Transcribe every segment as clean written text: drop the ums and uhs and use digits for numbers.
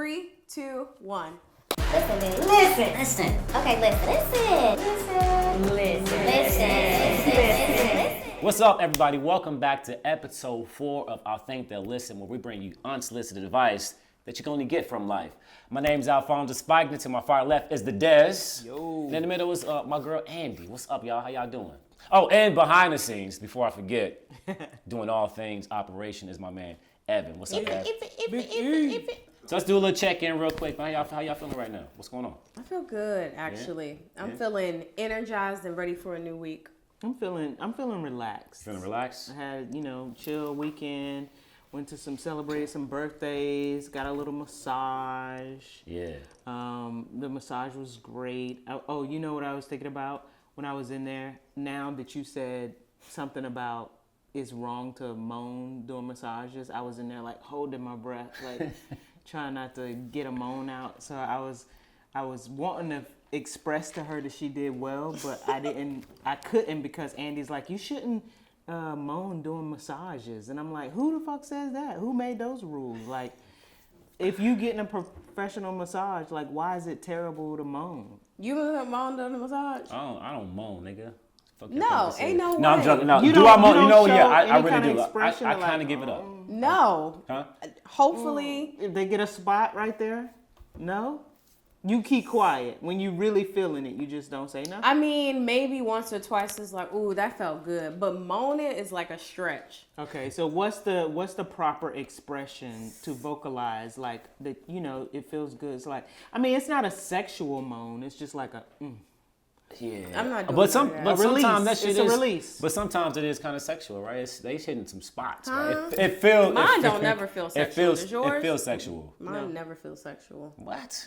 3, 2, 1. Listen, baby. Listen. Okay, listen. What's up, everybody? Welcome back to episode 4 of I Think They'll Listen, where we bring you unsolicited advice that you can only get from life. My name's Alfonso Spike, and to my far left is the Dez. Yo. And in the middle is my girl Andy. What's up, y'all? How y'all doing? Oh, and behind the scenes, before I forget, doing all things operation is my man Evan. What's up, Evan? So let's do a little check-in real quick. How y'all feeling right now? What's going on? I feel good, actually. Yeah? I'm feeling energized and ready for a new week. I'm feeling relaxed. Feeling relaxed? I had, chill weekend. Went to celebrated some birthdays. Got a little massage. Yeah. The massage was great. You know what I was thinking about when I was in there? Now that you said something about it's wrong to moan during massages, I was in there like holding my breath, like trying not to get a moan out. So I was wanting to express to her that she did well, but I couldn't because Andy's like, you shouldn't moan doing massages. And I'm like, who the fuck says that? Who made those rules? Like, if you getting a professional massage, like, why is it terrible to moan? You gonna moan during the massage? I don't moan, nigga. Fuck No, ain't no way. No, I'm joking. No, You do don't- I moan? you You don't know, yeah, show I any really kind of do. I expression kind like, of give it up. No. Huh? Hopefully. If they get a spot right there, no? You keep quiet. When you really feeling it, you just don't say nothing? I mean, maybe once or twice it's like, ooh, that felt good. But moaning is like a stretch. Okay, so what's the proper expression to vocalize like that? It feels good. It's like, I mean, it's not a sexual moan. It's just like a. Yeah, I'm not doing but that. but sometimes that shit It's a is release. But sometimes it is kind of sexual, right? They hitting some spots, right? Huh? It feels. Mine don't never feel sexual. Does yours? It feels sexual. Mine never feels sexual. What?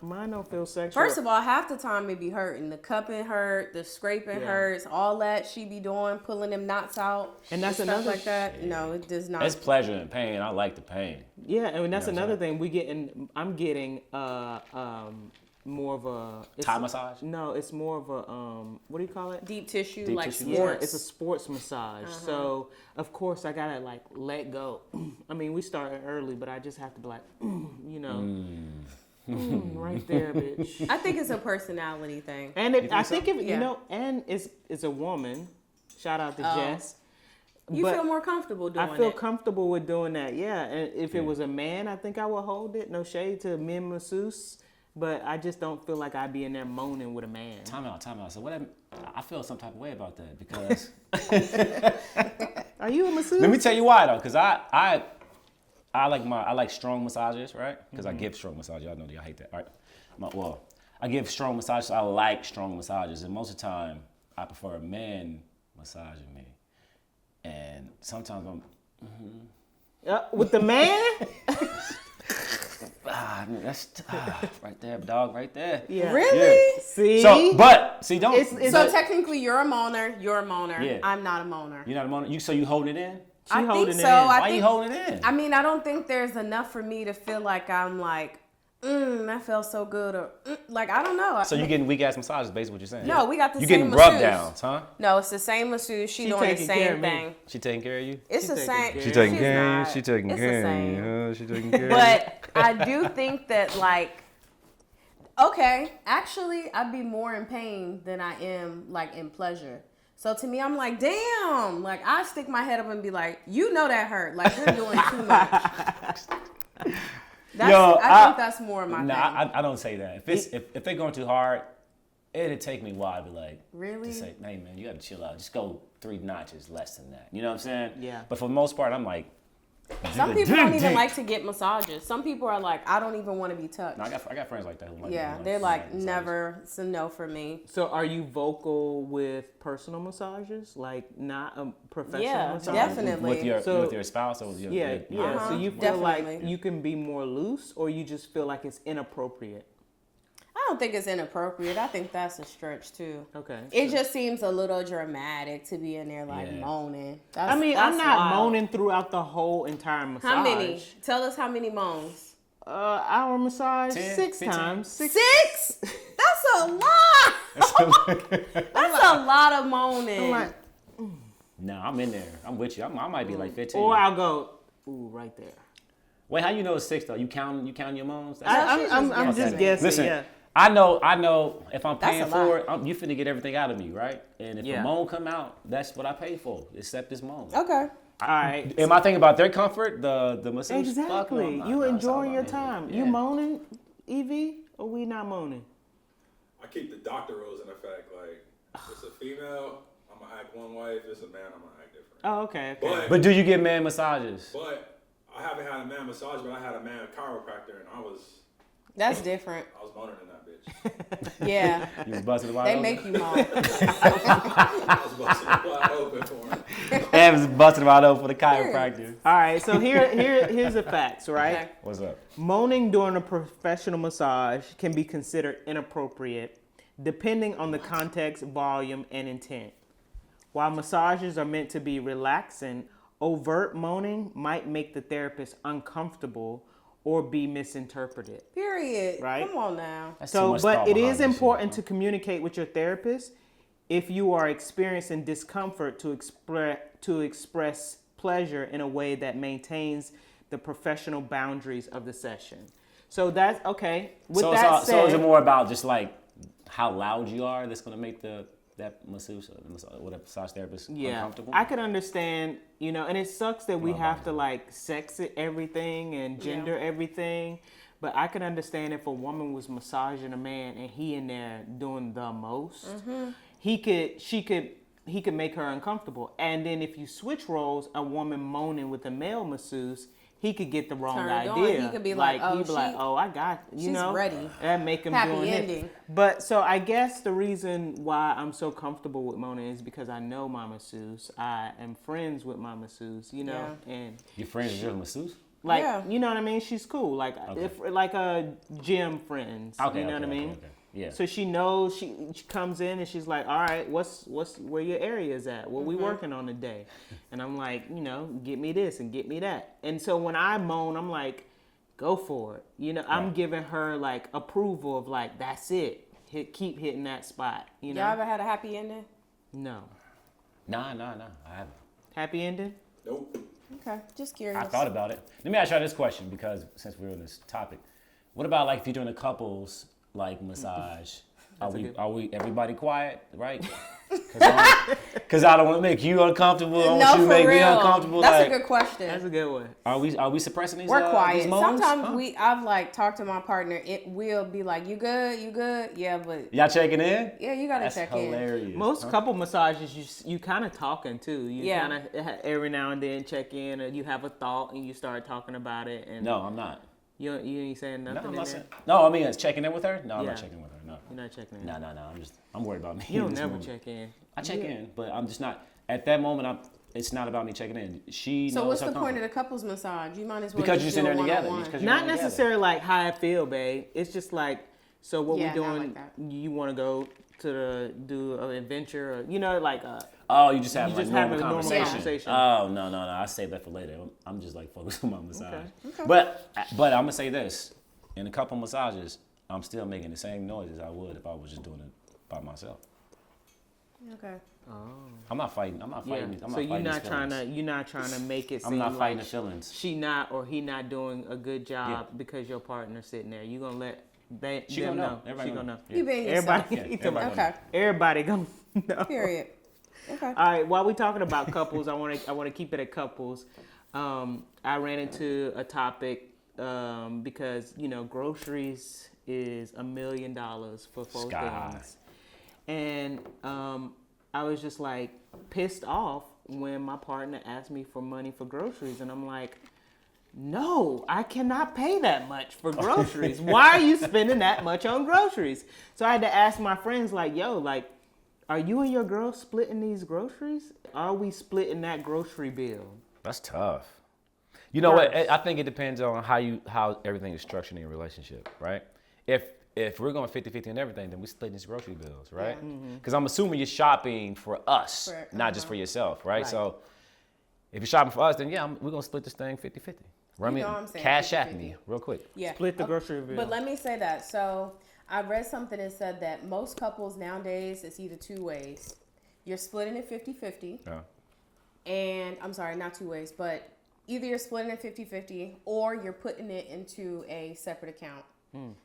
Mine don't feel sexual. First of all, half the time it be hurting. The cupping hurt, the scraping hurts, all that she be doing, pulling them knots out, And that's stuff another like that. No, it does not. It's pleasure and pain. I like the pain. Yeah, and that's You know what another I'm thing. I'm getting more of a Thai massage? No, it's more of a what do you call it? Deep tissue, Deep like tissue. sports. Yeah, it's a sports massage. So of course I gotta like let go. I mean, we started early, but I just have to be like, right there, bitch. I think it's a personality thing. And I think if Yeah. and it's a woman. Shout out to Jess. You But feel more comfortable doing I feel it. comfortable with doing that, yeah. And if it was a man, I think I would hold it. No shade to men masseuse, but I just don't feel like I'd be in there moaning with a man. Time out. So I feel some type of way about that because Are you a masseuse? let me tell you why though, because I like strong massages, right? Because I give strong massages. Y'all know y'all hate that, right? I give strong massages. I like strong massages, and most of the time I prefer a man massaging me. And sometimes I'm with the man? that's right there, dog, right there. Yeah. Really? Yeah. See? Don't. So technically, you're a moaner. You're a moaner. Yeah. I'm not a moaner. You're not a moaner. So you holding it in? I think holding it so. in. Why you holding it in? I mean, I don't think there's enough for me to feel like I'm like, that felt so good, or like I don't know. So you getting weak ass massages, basically what you're saying? No, we got the you same getting rub masseuse. downs, huh? No, it's the same masseuse. She doing the taking care same of me. thing. She taking care of you? It's the taking same. care. She taking She's care. not. She taking It's the care. same. Yeah, she taking care. But I do think that like, okay, actually, I'd be more in pain than I am like in pleasure. So to me, I'm like, damn. Like I stick my head up and be like, you know that hurt. Like you're doing too much. I think that's more of my thing. I don't say that. If they're going too hard, it'd take me a while to be like, Really? to say, hey man, you got to chill out. Just go 3 notches less than that. You know what I'm saying? Yeah. But for the most part, I'm like, Some people don't even like to get massages. Some people are like, I don't even want to be touched. no, I got friends like that. Who like, Yeah, who they're like, massages. never. It's a no for me. So are you vocal with personal massages? Like not a professional Yeah, massage? definitely. With your So- with your spouse or with your Yeah. Uh-huh, So you feel like definitely. you can be more loose, or you just feel like it's inappropriate? I don't think it's inappropriate. I think that's a stretch too. Okay. It just seems a little dramatic to be in there like Yeah. moaning. I mean, I'm That's not wild. moaning throughout the whole entire massage. How many? Tell us how many moans. Hour massage 10, 6 15? times. 6? That's a lot. That's a lot of moaning. I'm like, No, I'm in there. I'm with you. I might be like 15. or I'll go, ooh, right there. Wait, how you know it's 6 though? You count your moans? I'm just guessing. Listen, Yeah. I know. If I'm That's paying a for lot. it, you finna get everything out of me, right? And if Yeah. a moan come out, that's what I pay for. Accept this moan. Okay. All right. Am I thinking about their comfort? The masseuse? Fuck no, Exactly. I'm not. You No, it's all enjoying your about me. time. Yeah. You moaning, Evie, or we not moaning? I keep the doctor rules in effect. Like, if it's a female, I'm gonna act one way. If it's a man, I'm gonna act different. Oh, okay. But do you get man massages? But I haven't had a man massage, but I had a man chiropractor, and I was That's different. moaning in that bitch. Yeah. You was busting about They make you moan. I was busting it wide open for him. And was busting about over for the chiropractor. All right. So here's the facts, right? Okay. What's up? Moaning during a professional massage can be considered inappropriate depending on the context, volume, and intent. While massages are meant to be relaxing, overt moaning might make the therapist uncomfortable or be misinterpreted. Period. Right. Come on now. That's too So, much but thought it behind is this shit. important to communicate with your therapist if you are experiencing discomfort to express pleasure in a way that maintains the professional boundaries of the session. So that's okay. With So, that so is said, it more about just like how loud you are that's gonna make that masseuse or that massage therapist uncomfortable? I could understand, and it sucks that we have to like sex it everything and gender everything. But I could understand if a woman was massaging a man and he in there doing the most, he could make her uncomfortable. And then if you switch roles, a woman moaning with a male masseuse, he could get the wrong Turned on. idea. He could be like, oh, he'd be like, oh, I got, she's ready. That make him Happy doing ending. it. But so I guess the reason why I'm so comfortable with moaning is because I know my masseuse. I am friends with my masseuse, and Your friends is your masseuse? like, Yeah. you know what I mean? She's cool. Like, if like a gym friends. Okay, you know what I okay, mean? okay. Yeah. So she knows she comes in and she's like, all right, what's where your area is at? What we working on today? And I'm like, get me this and get me that. And so when I moan, I'm like, go for it. I'm giving her like approval of like, that's it. Keep hitting that spot. Y'all ever had a happy ending? No. Nah, I haven't. Happy ending? Nope. Okay. Just curious. I thought about it. Let me ask you this question, because since we're on this topic, what about like if you're doing a couples like massage? Are we everybody quiet, right? Because I don't want to make you uncomfortable. I don't want you to make me uncomfortable. That's like, a good question. That's a good one. Are we suppressing these? We're quiet. These moans? Sometimes I've like talked to my partner. It will be like, you good? Yeah, but Y'all checking in? yeah, you gotta That's check hilarious. Most couple massages, you kind of talking too. You Yeah. kind of every now and then check in, or you have a thought and you start talking about it. And No, I'm not. you ain't saying nothing. No, I'm in not there? saying. No, I mean, it's checking in with her. No, I'm Yeah. not checking with her. No. You're not checking in. No. I'm worried about me. You in don't this never moment. check in. I check in, but I'm just not at that moment. It's not about me checking in. She So knows what's her the point comfort. of the couples massage? You might as well Because just you're do sitting a there together. one-on-one. Because you're Not together. necessarily like how I feel, babe. It's just like, so what Yeah, we not doing? like that. You want to go to do an adventure, or like Oh, you just have You like just normal having a normal conversation. conversation. Oh no! I save that for later. I'm just like focused on my massage. Okay. But I'm gonna say this: in a couple massages, I'm still making the same noises I would if I was just doing it by myself. Okay. I'm not fighting. I'm not fighting. I'm so not fighting these you're feelings. not trying to make it. I'm seem not fighting like the feelings. She not or he not doing a good job because your partner's sitting there. You gonna let She them gonna know. know. Everybody She gonna know. You being yourself. Everybody, Yeah, everybody gonna Okay. everybody gonna know. Period. Okay. All right. While we talking about couples, I want to keep it at couples. I ran into a topic because groceries is $1 million for both Sky. things, and I was just like pissed off when my partner asked me for money for groceries, and I'm like, no, I cannot pay that much for groceries. Why are you spending that much on groceries? So I had to ask my friends, like, yo, like, are you and your girl splitting these groceries? Are we splitting that grocery bill? That's tough. You know what? I think it depends on how everything is structured in your relationship, right? If we're going 50-50 on everything, then we're splitting these grocery bills, right? Because I'm assuming you're shopping for us, Correct. not just for yourself, right? Right. So if you're shopping for us, then yeah, we're going to split this thing 50-50. Run me, know I'm saying cash at 50-50. me real quick. Yeah. Split the grocery bill. But let me say that. So I read something that said that most couples nowadays, it's either two ways. You're splitting it 50-50. Yeah. And I'm sorry, not two ways, but either you're splitting it 50-50 or you're putting it into a separate account.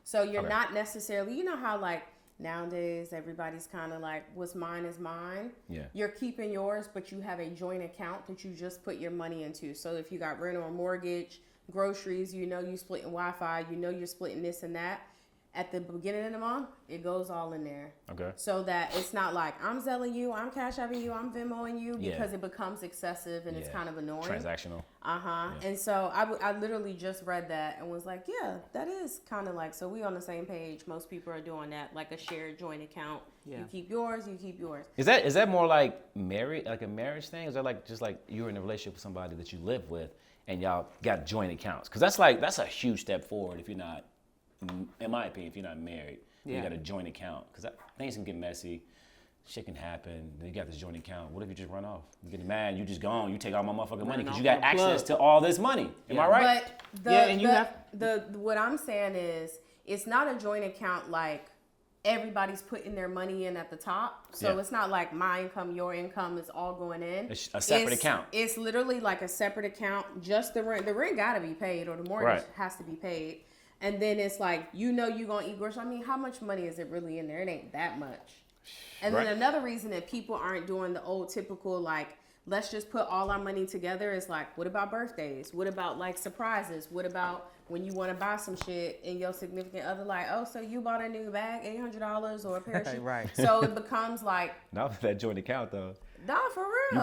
So you're not necessarily, you know how like nowadays everybody's kind of like, what's mine is mine. Yeah. You're keeping yours, but you have a joint account that you just put your money into. So if you got rent or mortgage, groceries, you know you splitting Wi-Fi, you know you're splitting this and that. At the beginning of the month, it goes all in there. Okay. So that it's not like I'm selling you, I'm cash apping you, I'm Venmoing you, because it becomes excessive and it's kind of annoying. Transactional. Yeah. And so I literally just read that and was like, yeah, that is kind of like, so we on the same page. Most people are doing that, like a shared joint account. Yeah. You keep yours, you keep yours. Is that more like married, like a marriage thing? Is that like just like you're in a relationship with somebody that you live with and y'all got joint accounts? Because that's a huge step forward if you're not, in my opinion, if you're not married, you got a joint account. Because things can get messy, shit can happen. Then you got this joint account. What if you just run off? You get mad, you just gone, you take all my motherfucking money because you got access to all this money. Am I right? But what I'm saying is, it's not a joint account like everybody's putting their money in at the top. So it's not like my income, your income is all going in. It's a separate account. It's literally like a separate account. Just the rent. The rent got to be paid, or the mortgage has to be paid. And then it's like, you know, you're going to eat groceries. I mean, how much money is it really in there? It ain't that much. And then another reason that people aren't doing the old typical, like, let's just put all our money together is like, what about birthdays? What about like surprises? What about when you want to buy some shit and your significant other like, oh, so you bought a new bag, $800 or a pair of shoes? Right. So it becomes like, Not with that joint account though. nah, for real.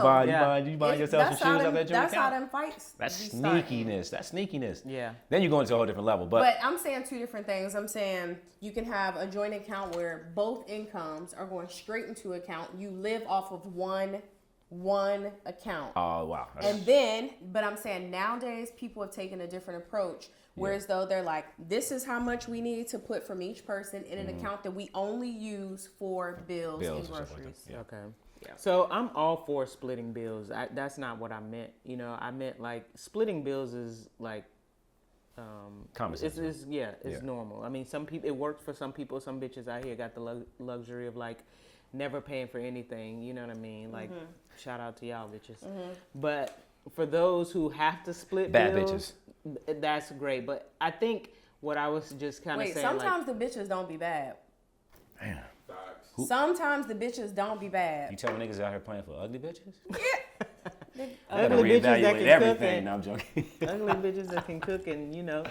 You buying yourself some shoes off that joint That's how account? them fights. That's be starting. sneakiness. That's sneakiness. Yeah. Then you go into a whole different level. But I'm saying two different things. I'm saying you can have a joint account where both incomes are going straight into account. You live off of one account. Oh, wow. And then, but I'm saying nowadays people have taken a different approach. Whereas though they're like, this is how much we need to put from each person in an account that we only use for bills and and stuff like groceries. that. Yeah. Okay. Yeah. So I'm all for splitting bills. That's not what I meant. You know, I meant like splitting bills is like, Common sense. It's normal. I mean, some people, it works for some people. Some bitches out here got the luxury of like never paying for anything. You know what I mean? Like, shout out to y'all bitches. But for those who have to split Bad bills, that's great. But I think what I was just kind of saying, sometimes the bitches don't be bad. Man. Facts. Sometimes the bitches don't be bad. You tell niggas out here playing for ugly bitches? ugly bitches that Reevaluate can everything. cook and No, I'm joking. ugly bitches that can cook and, you know.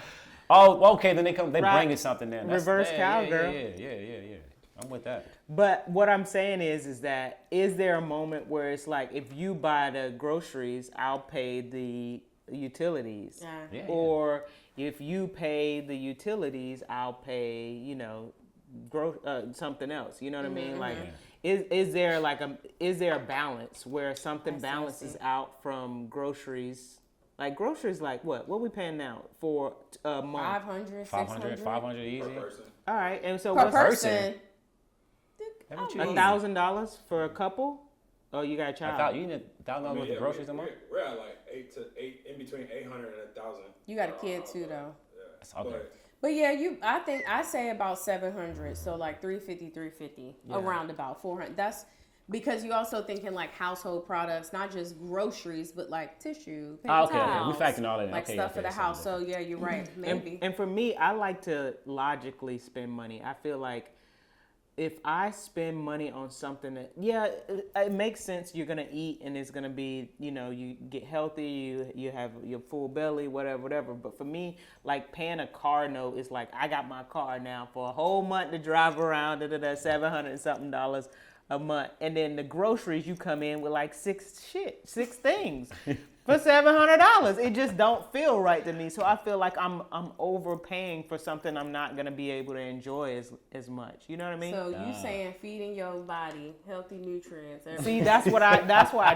Oh, okay. Then they Right. bring you something then. Reverse cowgirl. Yeah. I'm with that. But what I'm saying is that is there a moment where it's like if you buy the groceries, I'll pay the utilities, Yeah. or if you pay the utilities, I'll pay, you know, something else. You know what I mean? Like, is there a balance where something balances out from groceries? Like groceries, like what we paying now for a month? 500, 500, 600 500 easy. Per person. All right, and so per what's person. Haven't you $1,000 for a couple? Oh, you got a child. You need $1,000 worth of groceries a month? We're at like eight in between 800 and 1,000. You got a kid too, though. That's okay. But yeah, I say about 700, so like 350, around about 400. That's because you also thinking like household products, not just groceries, but like tissue, paper Okay, towels, we factoring all that in. like Okay, stuff okay, for the so house. So yeah, you're right, maybe. And for me, I like to logically spend money. I feel like if I spend money on something that, it makes sense. You're gonna eat and it's gonna be, you know, you get healthy, you have your full belly, whatever. But for me, like paying a car note is like I got my car now for a whole month to drive around, $700 and something a month, and then the groceries you come in with like six things for $700. It just don't feel right to me. So I feel like I'm overpaying for something I'm not gonna be able to enjoy as much. You know what I mean? So you saying feeding your body healthy nutrients? See, that's what I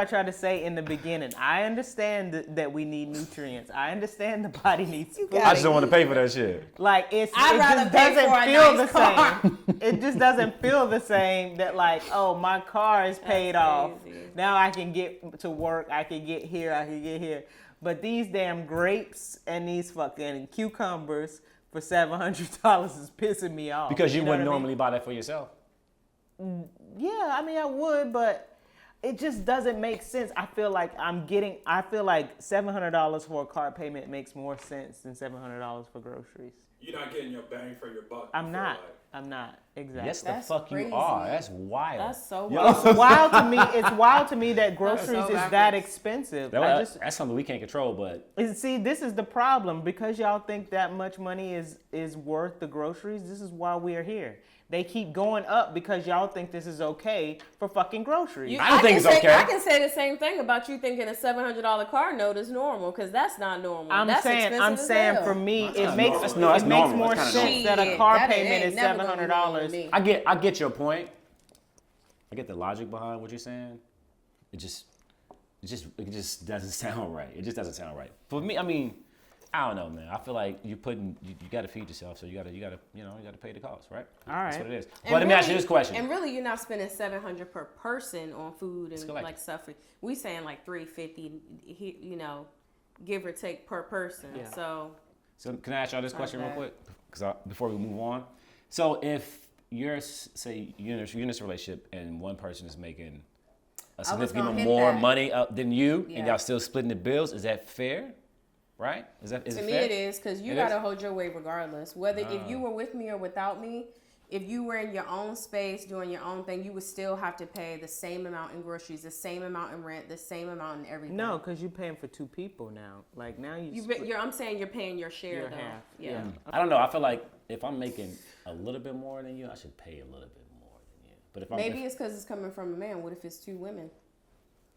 tried to say in the beginning. I understand that we need nutrients. I understand the body needs food. I just don't want to pay for that shit. Like it rather just pay doesn't for a feel nice the car. same. It just doesn't feel the same that like, oh, my car is paid off. crazy. Now I can get to work. I can get here. But these damn grapes and these fucking cucumbers for $700 is pissing me off. Because you know wouldn't what I mean? normally buy that for yourself. Yeah, I mean I would, but it just doesn't make sense. I feel like $700 for a car payment makes more sense than $700 for groceries. You're not getting your bang for your buck. I'm not. Exactly. Yes, That's the fuck crazy. you are. That's wild. That's so Yo, wild. It's wild to me. It's wild to me that groceries so is that backwards. expensive. that's something we can't control, but See, this is the problem because y'all think that much money is worth the groceries. This is why we are here. They keep going up because y'all think this is okay for fucking groceries. I don't think it's okay. I can say the same thing about you thinking a $700 car note is normal because that's not normal. That's expensive as hell. For me, That's it not makes normal. That's it normal. makes more That's kinda sense normal. that a car Shit, payment that is ain't never gonna be normal to $700. me. I get your point. I get the logic behind what you're saying. It just doesn't sound right. It just doesn't sound right. For me, I mean, I don't know, man. I feel like you got to feed yourself, so you got to pay the cost, right? All right. That's what it is. And But let me ask you really- this question. And really, you're not spending $700 per person on food and collective. like stuff. We saying like $350, give or take per person. Yeah. So can I ask y'all this question real bad. quick? Before we move on. So if you're in a relationship and one person is making a significant gonna hit more that. money than you, Yeah. and y'all still splitting the bills, is that fair? Right? Is To it me, fair? it is because you It got to is? hold your weight regardless. Whether if you were with me or without me, if you were in your own space doing your own thing, you would still have to pay the same amount in groceries, the same amount in rent, the same amount in everything. No, because you're paying for two people now. Like now I'm saying you're paying your share Your though. half, Yeah. yeah. I don't know. I feel like if I'm making a little bit more than you, I should pay a little bit more than you. But if I'm Maybe it's because it's coming from a man. What if it's two women?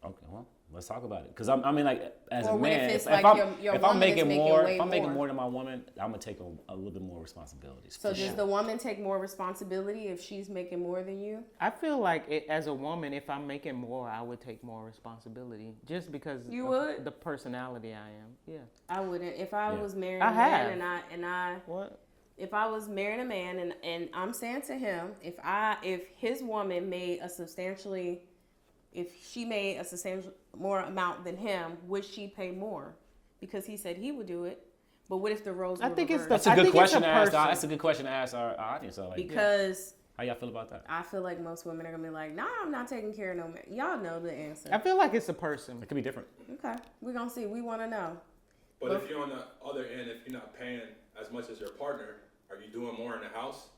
okay, well, let's talk about it. Because I mean, like as Or a what man, if it's if like I'm your if I'm woman is making making more, way if I'm making more? more than my woman, I'm gonna take a little bit more responsibilities. So for does sure. the woman take more responsibility if she's making more than you? I feel like as a woman, if I'm making more, I would take more responsibility just because You of would? the personality I am. Yeah. I wouldn't. If I Yeah. was marrying I a man have. and I What? if I was marrying a man and I'm saying to him, if his woman made a substantially more amount than him, would she pay more? Because he said he would do it. But what if the roles I were think it's reversed? That's a I good think it's question a to ask. person. That's a good question to ask our audience. So, like, Because how y'all feel about that? I feel like most women are gonna be like, nah, I'm not taking care of no man. Y'all know the answer. I feel like it's a person. It could be different. Okay, we're gonna see. We want to know. But if you're on the other end, if you're not paying as much as your partner, are you doing more in the house?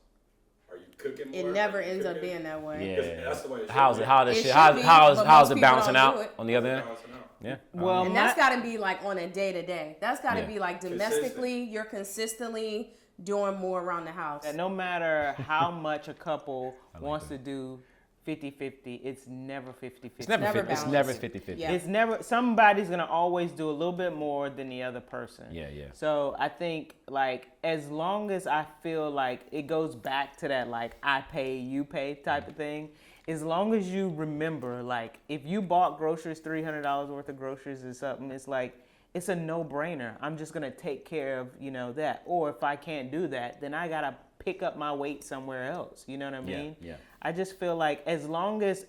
Are you cooking more? It never Are you ends up cooking? being that way. Yeah. That's the way it should How's be. it? How It this shit? should How's be, how's but how's most it people balancing don't out do it. on the other end? Balancing out. Yeah. Well, And that's got to be like on a day to day. That's got to Yeah. be like domestically, you're consistently doing more around the house. that no matter how much a couple wants to do 50-50, it's never 50-50. It's never never 50, it's balanced. never 50-50. Yeah. It's never, somebody's gonna always do a little bit more than the other person. Yeah. So I think like as long as I feel like it goes back to that like I pay, you pay type of thing, as long as you remember like if you bought groceries, $300 worth of groceries or something, it's like it's a no-brainer. I'm just gonna take care of that. Or if I can't do that, then I gotta pick up my weight somewhere else. You know what I mean? Yeah. I just feel like as long as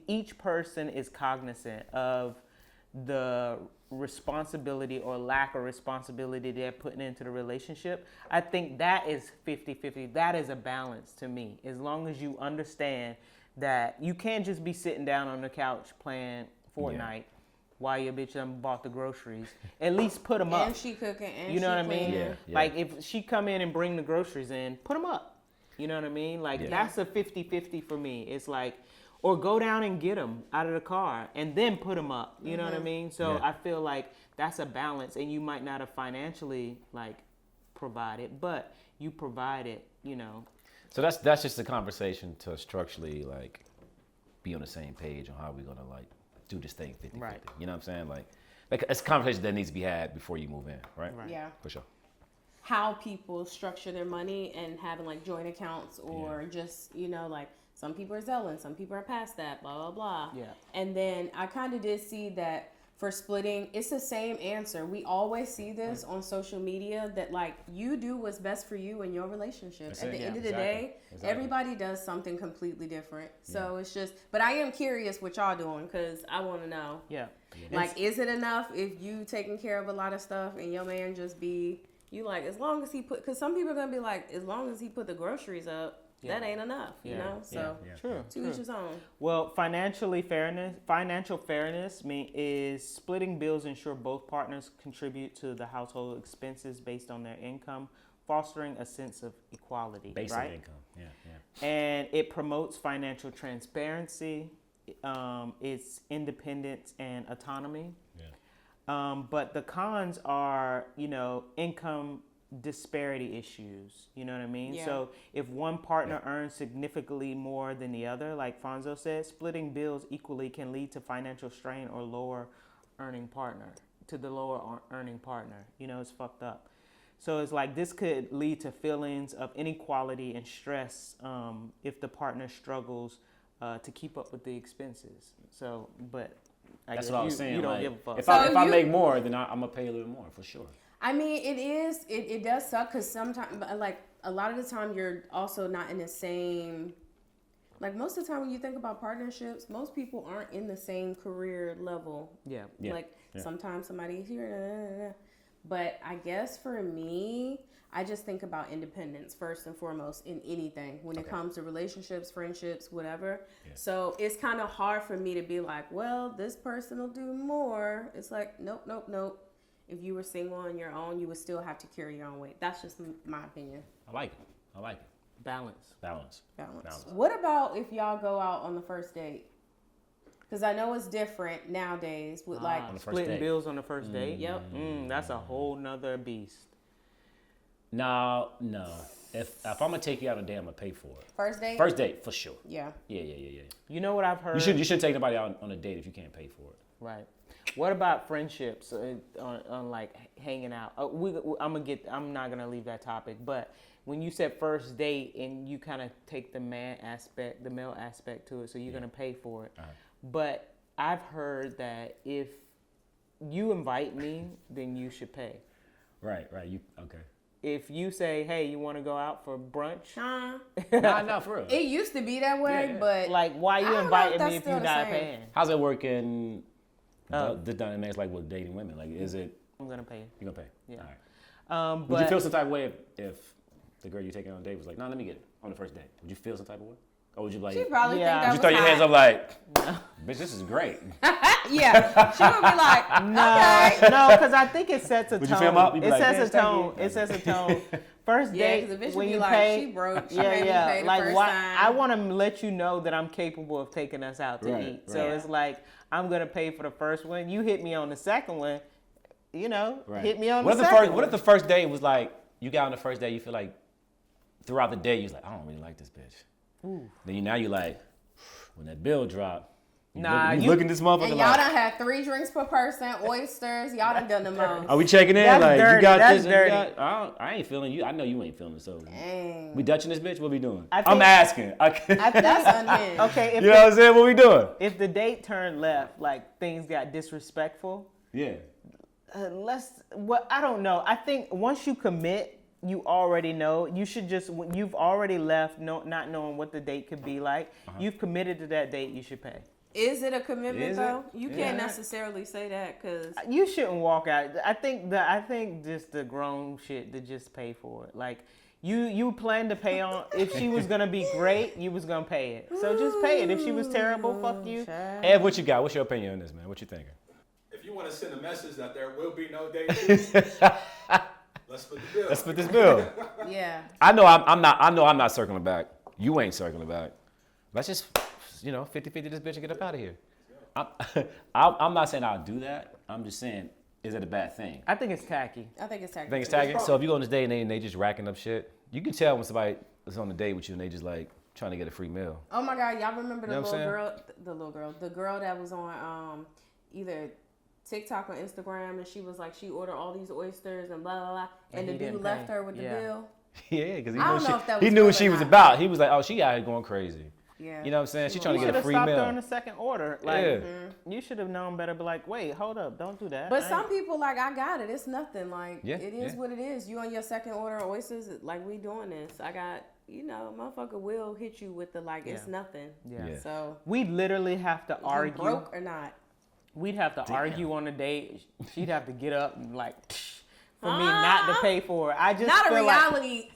each person is cognizant of the responsibility or lack of responsibility they're putting into the relationship, I think that is 50-50. That is a balance to me. As long as you understand that you can't just be sitting down on the couch playing Fortnite while your bitch done bought the groceries. At least put them up. And she cooking and You know she what I mean? cleaning. Yeah. Like if she come in and bring the groceries in, put them up. You know what I mean? Like Yeah. that's a 50-50 for me. It's like, or go down and get them out of the car and then put them up. You know what I mean? So Yeah. I feel like that's a balance, and you might not have financially like provided, but you provided. So that's just a conversation to structurally like be on the same page on how we're gonna like do this thing 50-50. Right. You know what I'm saying? Like it's a conversation that needs to be had before you move in, right? Yeah. For sure. How people structure their money and having like joint accounts or just, like some people are selling, some people are past that, blah, blah, blah. Yeah. And then I kind of did see that for splitting, it's the same answer. We always see this on social media that like you do what's best for you in your relationship. That's At it. the Yeah, end of the exactly. day, Exactly. everybody does something completely different. So it's just, but I am curious what y'all doing because I want to know. Yeah. Like, is it enough if you taking care of a lot of stuff and your man just be, you like, as long as he put, because some people are going to be like, as long as he put the groceries up, that ain't enough, you know? So True. to each his own. Well, financial fairness is splitting bills ensure both partners contribute to the household expenses based on their income, fostering a sense of equality. Basic right? income. Yeah. And it promotes financial transparency, it's independence and autonomy. Yeah. But the cons are, income disparity issues. You know what I mean? Yeah. So if one partner earns significantly more than the other, like Fonzo said, splitting bills equally can lead to financial strain or lower earning partner. It's fucked up. So it's like this could lead to feelings of inequality and stress if the partner struggles to keep up with the expenses. So, but I That's guess what I was saying. you don't like, give a fuck. If I make more, then I'm gonna pay a little more for sure. I mean, it does suck because sometimes, like, a lot of the time you're also not in the same, like, most of the time when you think about partnerships, most people aren't in the same career level. Yeah. Like, sometimes somebody's here, but I guess for me, I just think about independence first and foremost in anything when it comes to relationships, friendships, whatever. Yeah. So it's kind of hard for me to be like, well, this person will do more. It's like, nope. If you were single on your own, you would still have to carry your own weight. That's just my opinion. I like it. Balance. What about if y'all go out on the first date? Because I know it's different nowadays with like on the first splitting date. bills on the first date. Yep. That's a whole nother beast. No. If I'm gonna take you out on a date, I'm gonna pay for it. First date? First date for sure. Yeah. Yeah. You know what I've heard? You should take nobody out on a date if you can't pay for it. Right. What about friendships on like hanging out? I'm not gonna leave that topic, but when you said first date and you kind of take the male aspect to it, so you're gonna pay for it. But I've heard that if you invite me, then you should pay. Right. You okay? If you say, hey, you want to go out for brunch? No, for real. It used to be that way, but Like, why you inviting me if you're not paying? How's it working? The dynamics like with dating women, like is it? I'm gonna pay. You gonna pay? Yeah. All right. But Would you feel some type of way if the girl you taking on a date was like, no, let me get it on the first date? Would you feel some type of way? Or would you like? she probably think that Would you was throw your hot. hands up like, bitch, this is great? Yeah, she would be like, No, because I think it sets a tone. Would you feel 'em up? You'd be It like, sets a "Yes, thank tone. you." It sets a tone. First yeah, date, because the bitch when would be you like, pay, she broke. She made me pay the like first why? time. I want to let you know that I'm capable of taking us out to eat. So right. it's like I'm gonna pay for the first one. You hit me on the second one. Right. Hit me on what the if second What if the first date was like, you got on the first date, you feel like throughout the day, you was like, I don't really like this bitch. Ooh. Then now you like, when that bill drop, you look at this motherfucker and like, y'all done had 3 drinks per person, oysters. Y'all done the most. are we checking in? That's like, dirty. you got That's this? dirty. You got, I ain't feeling you. I know you ain't feeling it. So Dang. we Dutching this bitch? What we doing? I I'm think- asking. That's unhinged. Okay, You know what I'm saying? What we doing? if the date turned left, like things got disrespectful. Yeah. I don't know. I think once you commit, you already know. You should just, when you've already left, not knowing what the date could be like. You've committed to that date. You should pay. Is it a commitment Is it? though? You can't Yeah. necessarily say that because You shouldn't walk out. I think just the grown shit to just pay for it. Like you plan to pay on. If she was gonna be great, you was gonna pay it. So just pay it. If she was terrible, fuck you. Ed, what you got? What's your opinion on this, man? What you thinking? If you want to send a message that there will be no date, let's split the bill. Let's split this bill. yeah. I know I'm not circling back. You ain't circling back. Let's just 50-50 this bitch and get up out of here. I'm not saying I'll do that. I'm just saying, is it a bad thing? I think it's tacky. I think it's I tacky. think it's tagging. So if you go on this date and they just racking up shit, you can tell when somebody is on the date with you and they just like trying to get a free meal. Oh my God, y'all remember You know what I'm the girl that was on either TikTok or Instagram, and she was like, she ordered all these oysters and blah blah blah, and the he dude didn't left pay. her with the Yeah. bill. Yeah, because I don't know if that he was knew real what she or was not. about. He was like, oh, she out here going crazy. Yeah. You know what I'm saying? She trying to You get should a have free stopped her meal. on the second order. Like Yeah. you should have known better. But like, wait, hold up, don't do that. But I some ain't- people like, I got it. It's nothing. Like Yeah, it is yeah. what it is. You on your second order of oysters, like we doing this. I got, motherfucker will hit you with the like it's nothing. Yeah. Yeah. So We'd literally have to you argue. broke or not. We'd have to argue on a date. She'd have to get up and like for me not to pay for it. I just Not a feel reality.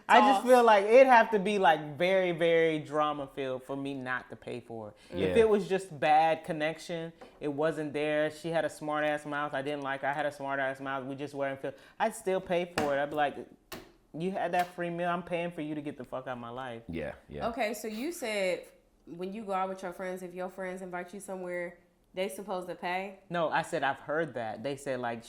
I just feel like it'd have to be like very, very drama filled for me not to pay for it. Yeah. If it was just bad connection, it wasn't there. She had a smart ass mouth. I didn't like her. I had a smart ass mouth. We just weren't feel. I'd still pay for it. I'd be like, you had that free meal. I'm paying for you to get the fuck out of my life. Yeah. Okay, so you said when you go out with your friends, if your friends invite you somewhere, they supposed to pay? No, I said I've heard that. They said like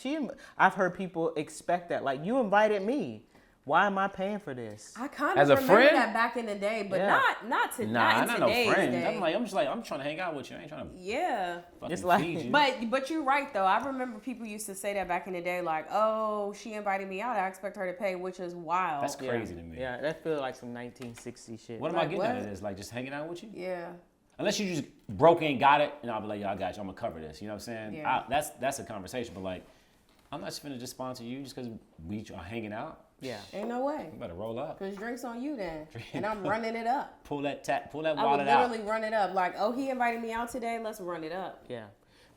I've heard people expect that. Like, you invited me. Why am I paying for this? I kind As of a remember friend? that back in the day, but Yeah. not in Nah, I'm not no today's friend. day. I'm trying to hang out with you. I ain't trying to Yeah. fucking It's like- feed you. But you're right though. I remember people used to say that back in the day, like, "Oh, she invited me out. I expect her to pay," which is wild. That's crazy to me. Yeah, that feels like some 1960 shit. What am I Like getting what? out of this? Like just hanging out with you? Yeah. Unless you just broke and got it, and I'll be like, yo, I got you. I'm gonna cover this. You know what I'm saying? Yeah. That's a conversation. But like, I'm not just finna just sponsor you just because we are hanging out. Yeah. Ain't no way. You better roll up. Cause drinks on you then, and I'm running it up. Pull that I would wallet out. literally run it up. Like, oh, he invited me out today. Let's run it up. Yeah.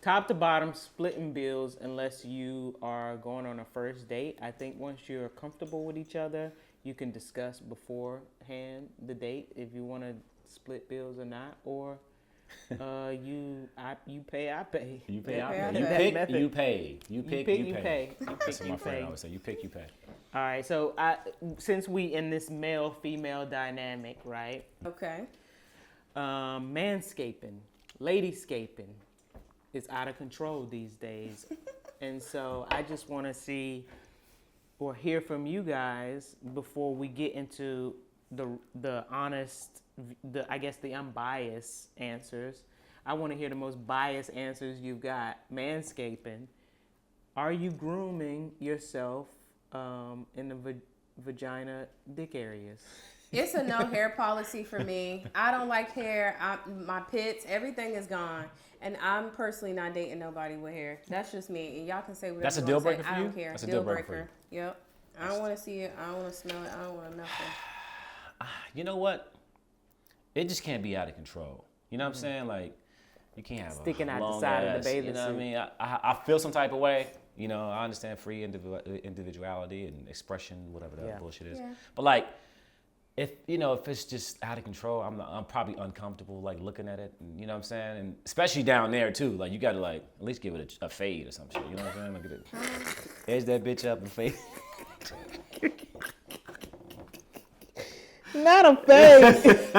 Top to bottom, splitting bills unless you are going on a first date. I think once you're comfortable with each other, you can discuss beforehand the date if you want to split bills or not, or you pay, I pay. You pay, You I pay, pay. I You pay. pick, Method. you pay. You pick, you pay. You That's pick, what my you friend pay. always say. You pick, you pay. All right, so since we in this male-female dynamic, right? Okay. Manscaping, ladyscaping is out of control these days. And so I just want to see or hear from you guys before we get into the honest, I guess the unbiased answers. I want to hear the most biased answers you've got. Manscaping. Are you grooming yourself in the vagina dick areas? It's a no hair policy for me. I don't like hair. My pits, everything is gone. And I'm personally not dating nobody with hair. That's just me. And y'all can say whatever That's a you deal wanna say. breaker for I you? don't care. That's a Deal deal breaker for breaker. Yep. I don't want to see it. I don't want to smell it. I don't want nothing. You know what? It just can't be out of control. You know what I'm saying? Like, you can't have Sticking a out the long side of the ass, bathing You know what I suit. mean? I feel some type of way. You know, I understand free individuality and expression, whatever that Yeah. bullshit is. Yeah. But like, if it's just out of control, I'm probably uncomfortable like looking at it. And, you know what I'm saying? And especially down there too. Like, you gotta like at least give it a fade or some shit. You know what I'm saying? Like, get it, edge that bitch up and fade. Not a face.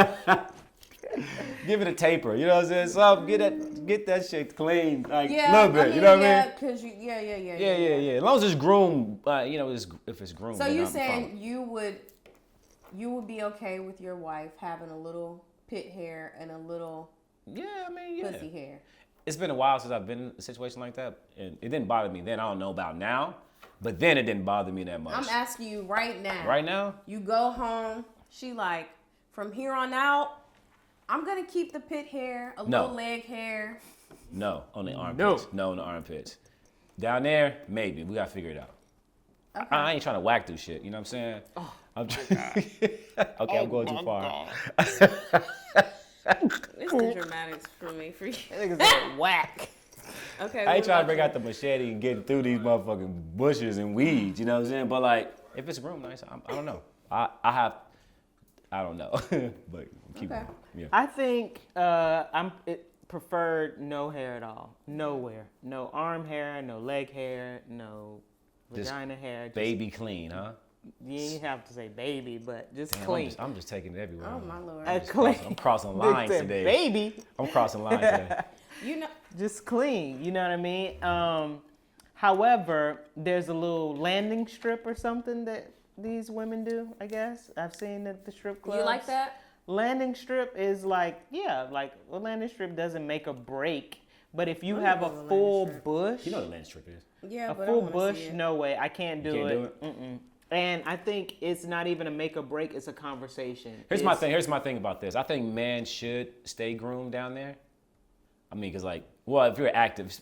Give it a taper. You know what I'm saying? So get that shit clean, like Yeah. a little bit. You know what I mean? Cause yeah. Yeah. As long as it's groomed, if it's groomed. So then you I'm saying fine. you would be okay with your wife having a little pit hair and a little Yeah, I mean, yeah. pussy hair? It's been a while since I've been in a situation like that, and it didn't bother me then. I don't know about now, but then it didn't bother me that much. I'm asking you right now. Right now? You go home. She like, from here on out, I'm gonna keep the pit hair, a No. little leg hair. No, on the armpits. No, on the armpits. Down there, maybe. We gotta figure it out. Okay. I ain't trying to whack through shit. You know what I'm saying? Oh, I'm okay, I'm going too far. It's the dramatics for me. For you. Niggas said whack. Okay. I ain't what trying to about bring you? out the machete and get through these motherfucking bushes and weeds. You know what I'm saying? But like, if it's groomed nice, I don't know. I don't know. But keep Okay. going. Yeah. I think preferred no hair at all. Nowhere. No arm hair, no leg hair, no Just vagina hair. Just, Baby clean, huh? You ain't have to say baby, but just Damn, clean. I'm just taking it everywhere. Oh my lord. Clean. I'm crossing lines Said today. Baby, I'm crossing lines today. You know. just clean. You know what I mean? However, there's a little landing strip or something that these women do, I guess. I've seen at the strip clubs. You like that? Landing strip is like, yeah, like a landing strip doesn't make a break. But if you have a know what a full landing strip. bush, You know what a land strip is. Yeah, a but full I wanna bush, see it. no way. I can't do can't it. do it? Mm-mm. And I think it's not even a make or break, it's a conversation. Here's my It's- thing. Here's my thing about this. I think men should stay groomed down there. I mean, cause like, well, if you're active,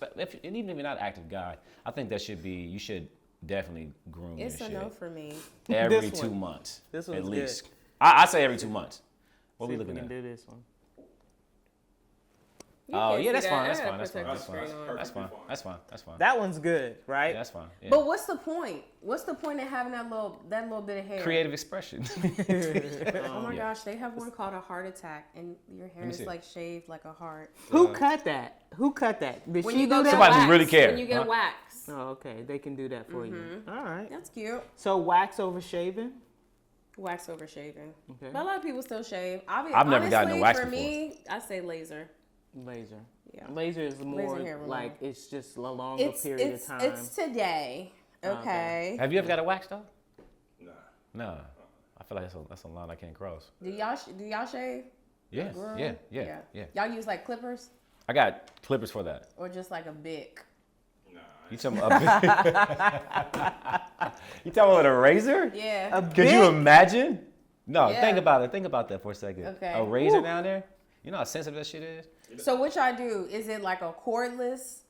and even if you're not an active guy, I think you should definitely groom It's your a shit no for me. every This 2 one. months. This at one's least. good. I say every 2 months. What See we if we looking can at? do this one. Oh can't yeah, see that's that. fine. I That's gotta fine. That's fine. protect That's the fine. screen on. That's fine. Perfectly That's fine. That's fine. That one's good, right? Yeah, that's fine. Yeah. But what's the point? What's the point of having that little bit of hair? Creative expression. Oh my Yeah. gosh, they have one called a heart attack, and your hair me is see. like shaved like a heart. Who cut that? Who cut that? Did When she you go do get that? Somebody who wax, really cares, when you get huh? wax, Oh, okay. They can do that for you. All right. that's cute. So wax over shaving. Wax over shaving. Okay. But a lot of people still shave. I've never gotten a wax for before. me, I say laser. Laser. Yeah. Laser is more hair removal. like it's just a longer period of time. It's today. Okay. Have you ever got a wax though? Nah. No. I feel like that's a line I can't cross. Do y'all shave? Yeah. Girl? Yeah. Y'all use like clippers I got clippers for that. or just like a Bic? Nah. You talking about you talking about a razor? Yeah. Could you imagine? No, Yeah. think about it. Think about that for a second. Okay. A razor Woo. down there? You know how sensitive that shit is? So what y'all do? Is it like a cordless?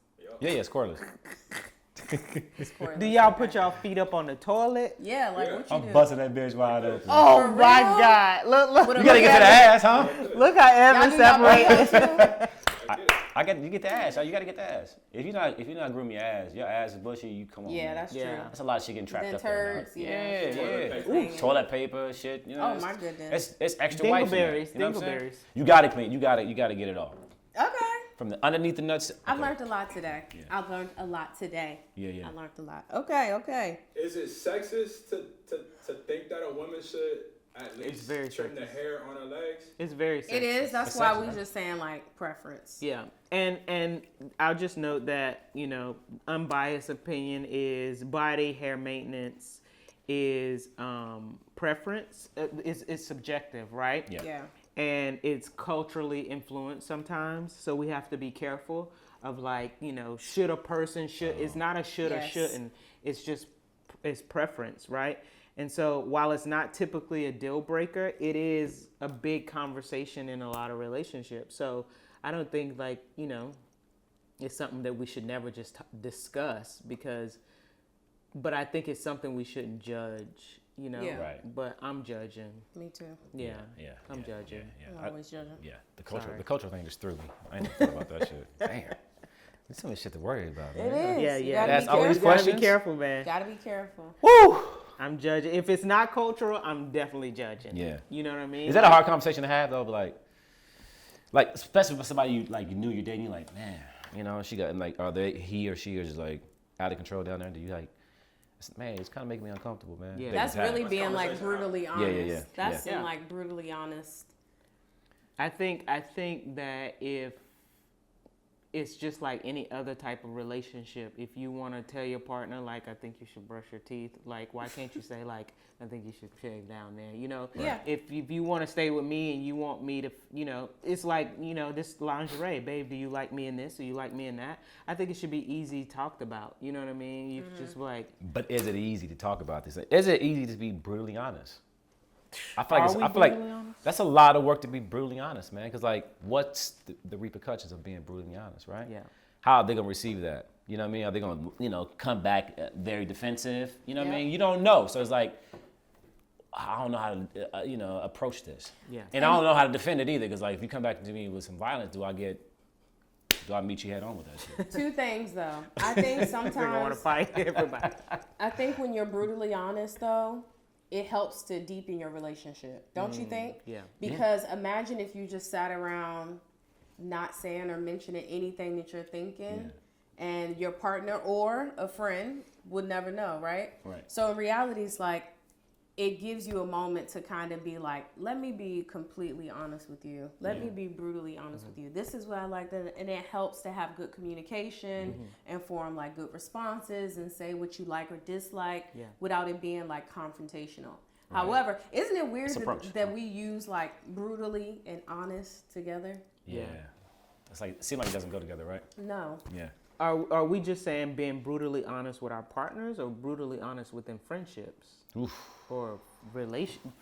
Yeah, it's cordless. It's cordless. Do y'all okay. put y'all feet up on the toilet? Yeah, like Yeah. what you I'm do? busting that bitch wide open. Oh For my real? God! Look! You gotta get to the ass, huh? Look how Y'all Evan do y'all separated. burrito too? You get the ass. You gotta get the ass. If you're not grooming your ass is bushy, you come on. Yeah, man. that's Yeah. true. That's a lot of shit getting trapped Then up there. turds, dog. yeah. Yeah. Toilet paper. Ooh, toilet paper, shit. You know, Oh, it's- my goodness. It's extra white. Dingleberries, You know what I'm saying? dingleberries. You gotta clean. You gotta get it off Okay. from the underneath the nuts. I've okay. learned a lot today. Yeah. I've learned a lot today. Yeah. I learned a lot. Okay. Is it sexist to think that a woman should at least very trim the sexist. hair on her legs? It's very. It is. That's It's why sexy, we right? just saying like preference. Yeah, and I'll just note that unbiased opinion is body hair maintenance is preference. It's subjective, right? Yeah. Yeah. And it's culturally influenced sometimes, so we have to be careful of should a person should. It's not a should or Yes. shouldn't. It's preference, right? And so while it's not typically a deal breaker, it is a big conversation in a lot of relationships. So I don't think it's something that we should never just discuss but I think it's something we shouldn't judge, Yeah. Right. But I'm judging. Me too. Yeah. Yeah. I'm yeah, judging. Yeah. I'm always judging. Yeah. Sorry. The cultural thing just threw me. I ain't even thought about that shit. Damn. There's so much shit to worry about, man. It is. Yeah, You yeah. gotta That's be all these careful. Gotta be questions? careful, man. Gotta be careful. Woo! I'm judging. If it's not cultural, I'm definitely judging. Yeah. You know what I mean? Is that a hard conversation to have though? But like especially with somebody you knew you're dating, you're like, man, she got are he or she is just like out of control down there? Do you man, it's kind of making me uncomfortable, man. Yeah. That's really What's being like conversation? brutally honest. yeah. That's Yeah. some like brutally honest. I think that if it's just like any other type of relationship, if you want to tell your partner I think you should brush your teeth, why can't you say I think you should shave down there? Yeah. If you want to stay with me and you want me to, it's this lingerie, babe. Do you like me in this? Do you like me in that? I think it should be easy talked about. You know what I mean? You just But is it easy to talk about this? Is it easy to be brutally honest? I feel Are like we I feel like brutally honest? that's a lot of work to be brutally honest, man. Because what's the repercussions of being brutally honest, right? Yeah. How are they gonna receive that? You know what I mean? Are they gonna come back very defensive? You know what I Yeah. mean? You don't know, so it's like I don't know how to approach this. Yeah. And I don't know how to defend it either, because if you come back to me with some violence, do I meet you head on with that shit? Two things though. I think They're going to sometimes fight everybody. I think when you're brutally honest though, it helps to deepen your relationship. Don't you think? yeah. Because imagine if you just sat around not saying or mentioning anything that you're thinking and your partner or a friend would never know, right? Right. So in reality, it's it gives you a moment to kind of be like, let me be completely honest with you. Let me be brutally honest with you. This is what I like. And it helps to have good communication and form good responses and say what you like or dislike without it being confrontational. Right. However, isn't it weird that we use brutally and honest together? Yeah. It's it seems like it doesn't go together, right? No. Yeah. Are we just saying being brutally honest with our partners or brutally honest within friendships? Oof. Or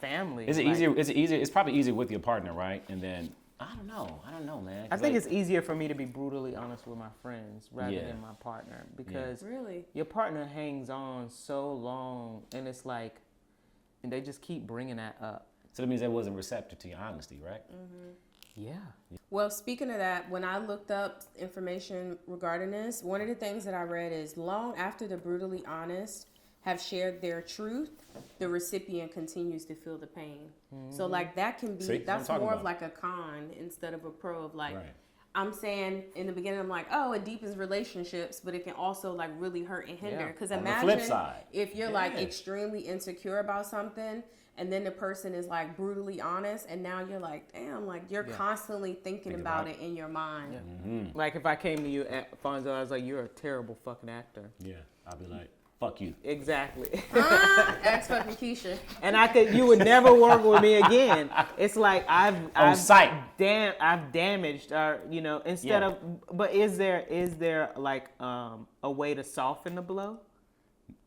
family? Is it easier? Is it easier? It's probably easier with your partner, right? And then I don't know, man. I think it's easier for me to be brutally honest with my friends rather than my partner, because Really? your partner hangs on so long, and it's and they just keep bringing that up. So that means they wasn't receptive to your honesty, right? Yeah. Well, speaking of that, when I looked up information regarding this, one of the things that I read is long after the brutally honest have shared their truth, the recipient continues to feel the pain. So like that can be, See, that's that's what I'm more talking of like a con instead of a pro of like, Right. I'm saying in the beginning, I'm like, oh, it deepens relationships, but it can also like really hurt and hinder. Yeah. Because On the imagine flip side. if you're like Yeah. extremely insecure about something, and then the person is like brutally honest, and now you're like, damn, like you're constantly thinking about it in your mind. Yeah. Like if I came to you, Fonzo, I was like, you're a terrible fucking actor. Yeah, I'll be like, fuck you. Exactly. Ex fucking Keisha. And you would never work with me again. It's like I've sight. I've damaged our, instead Yeah. of. But is there like a way to soften the blow?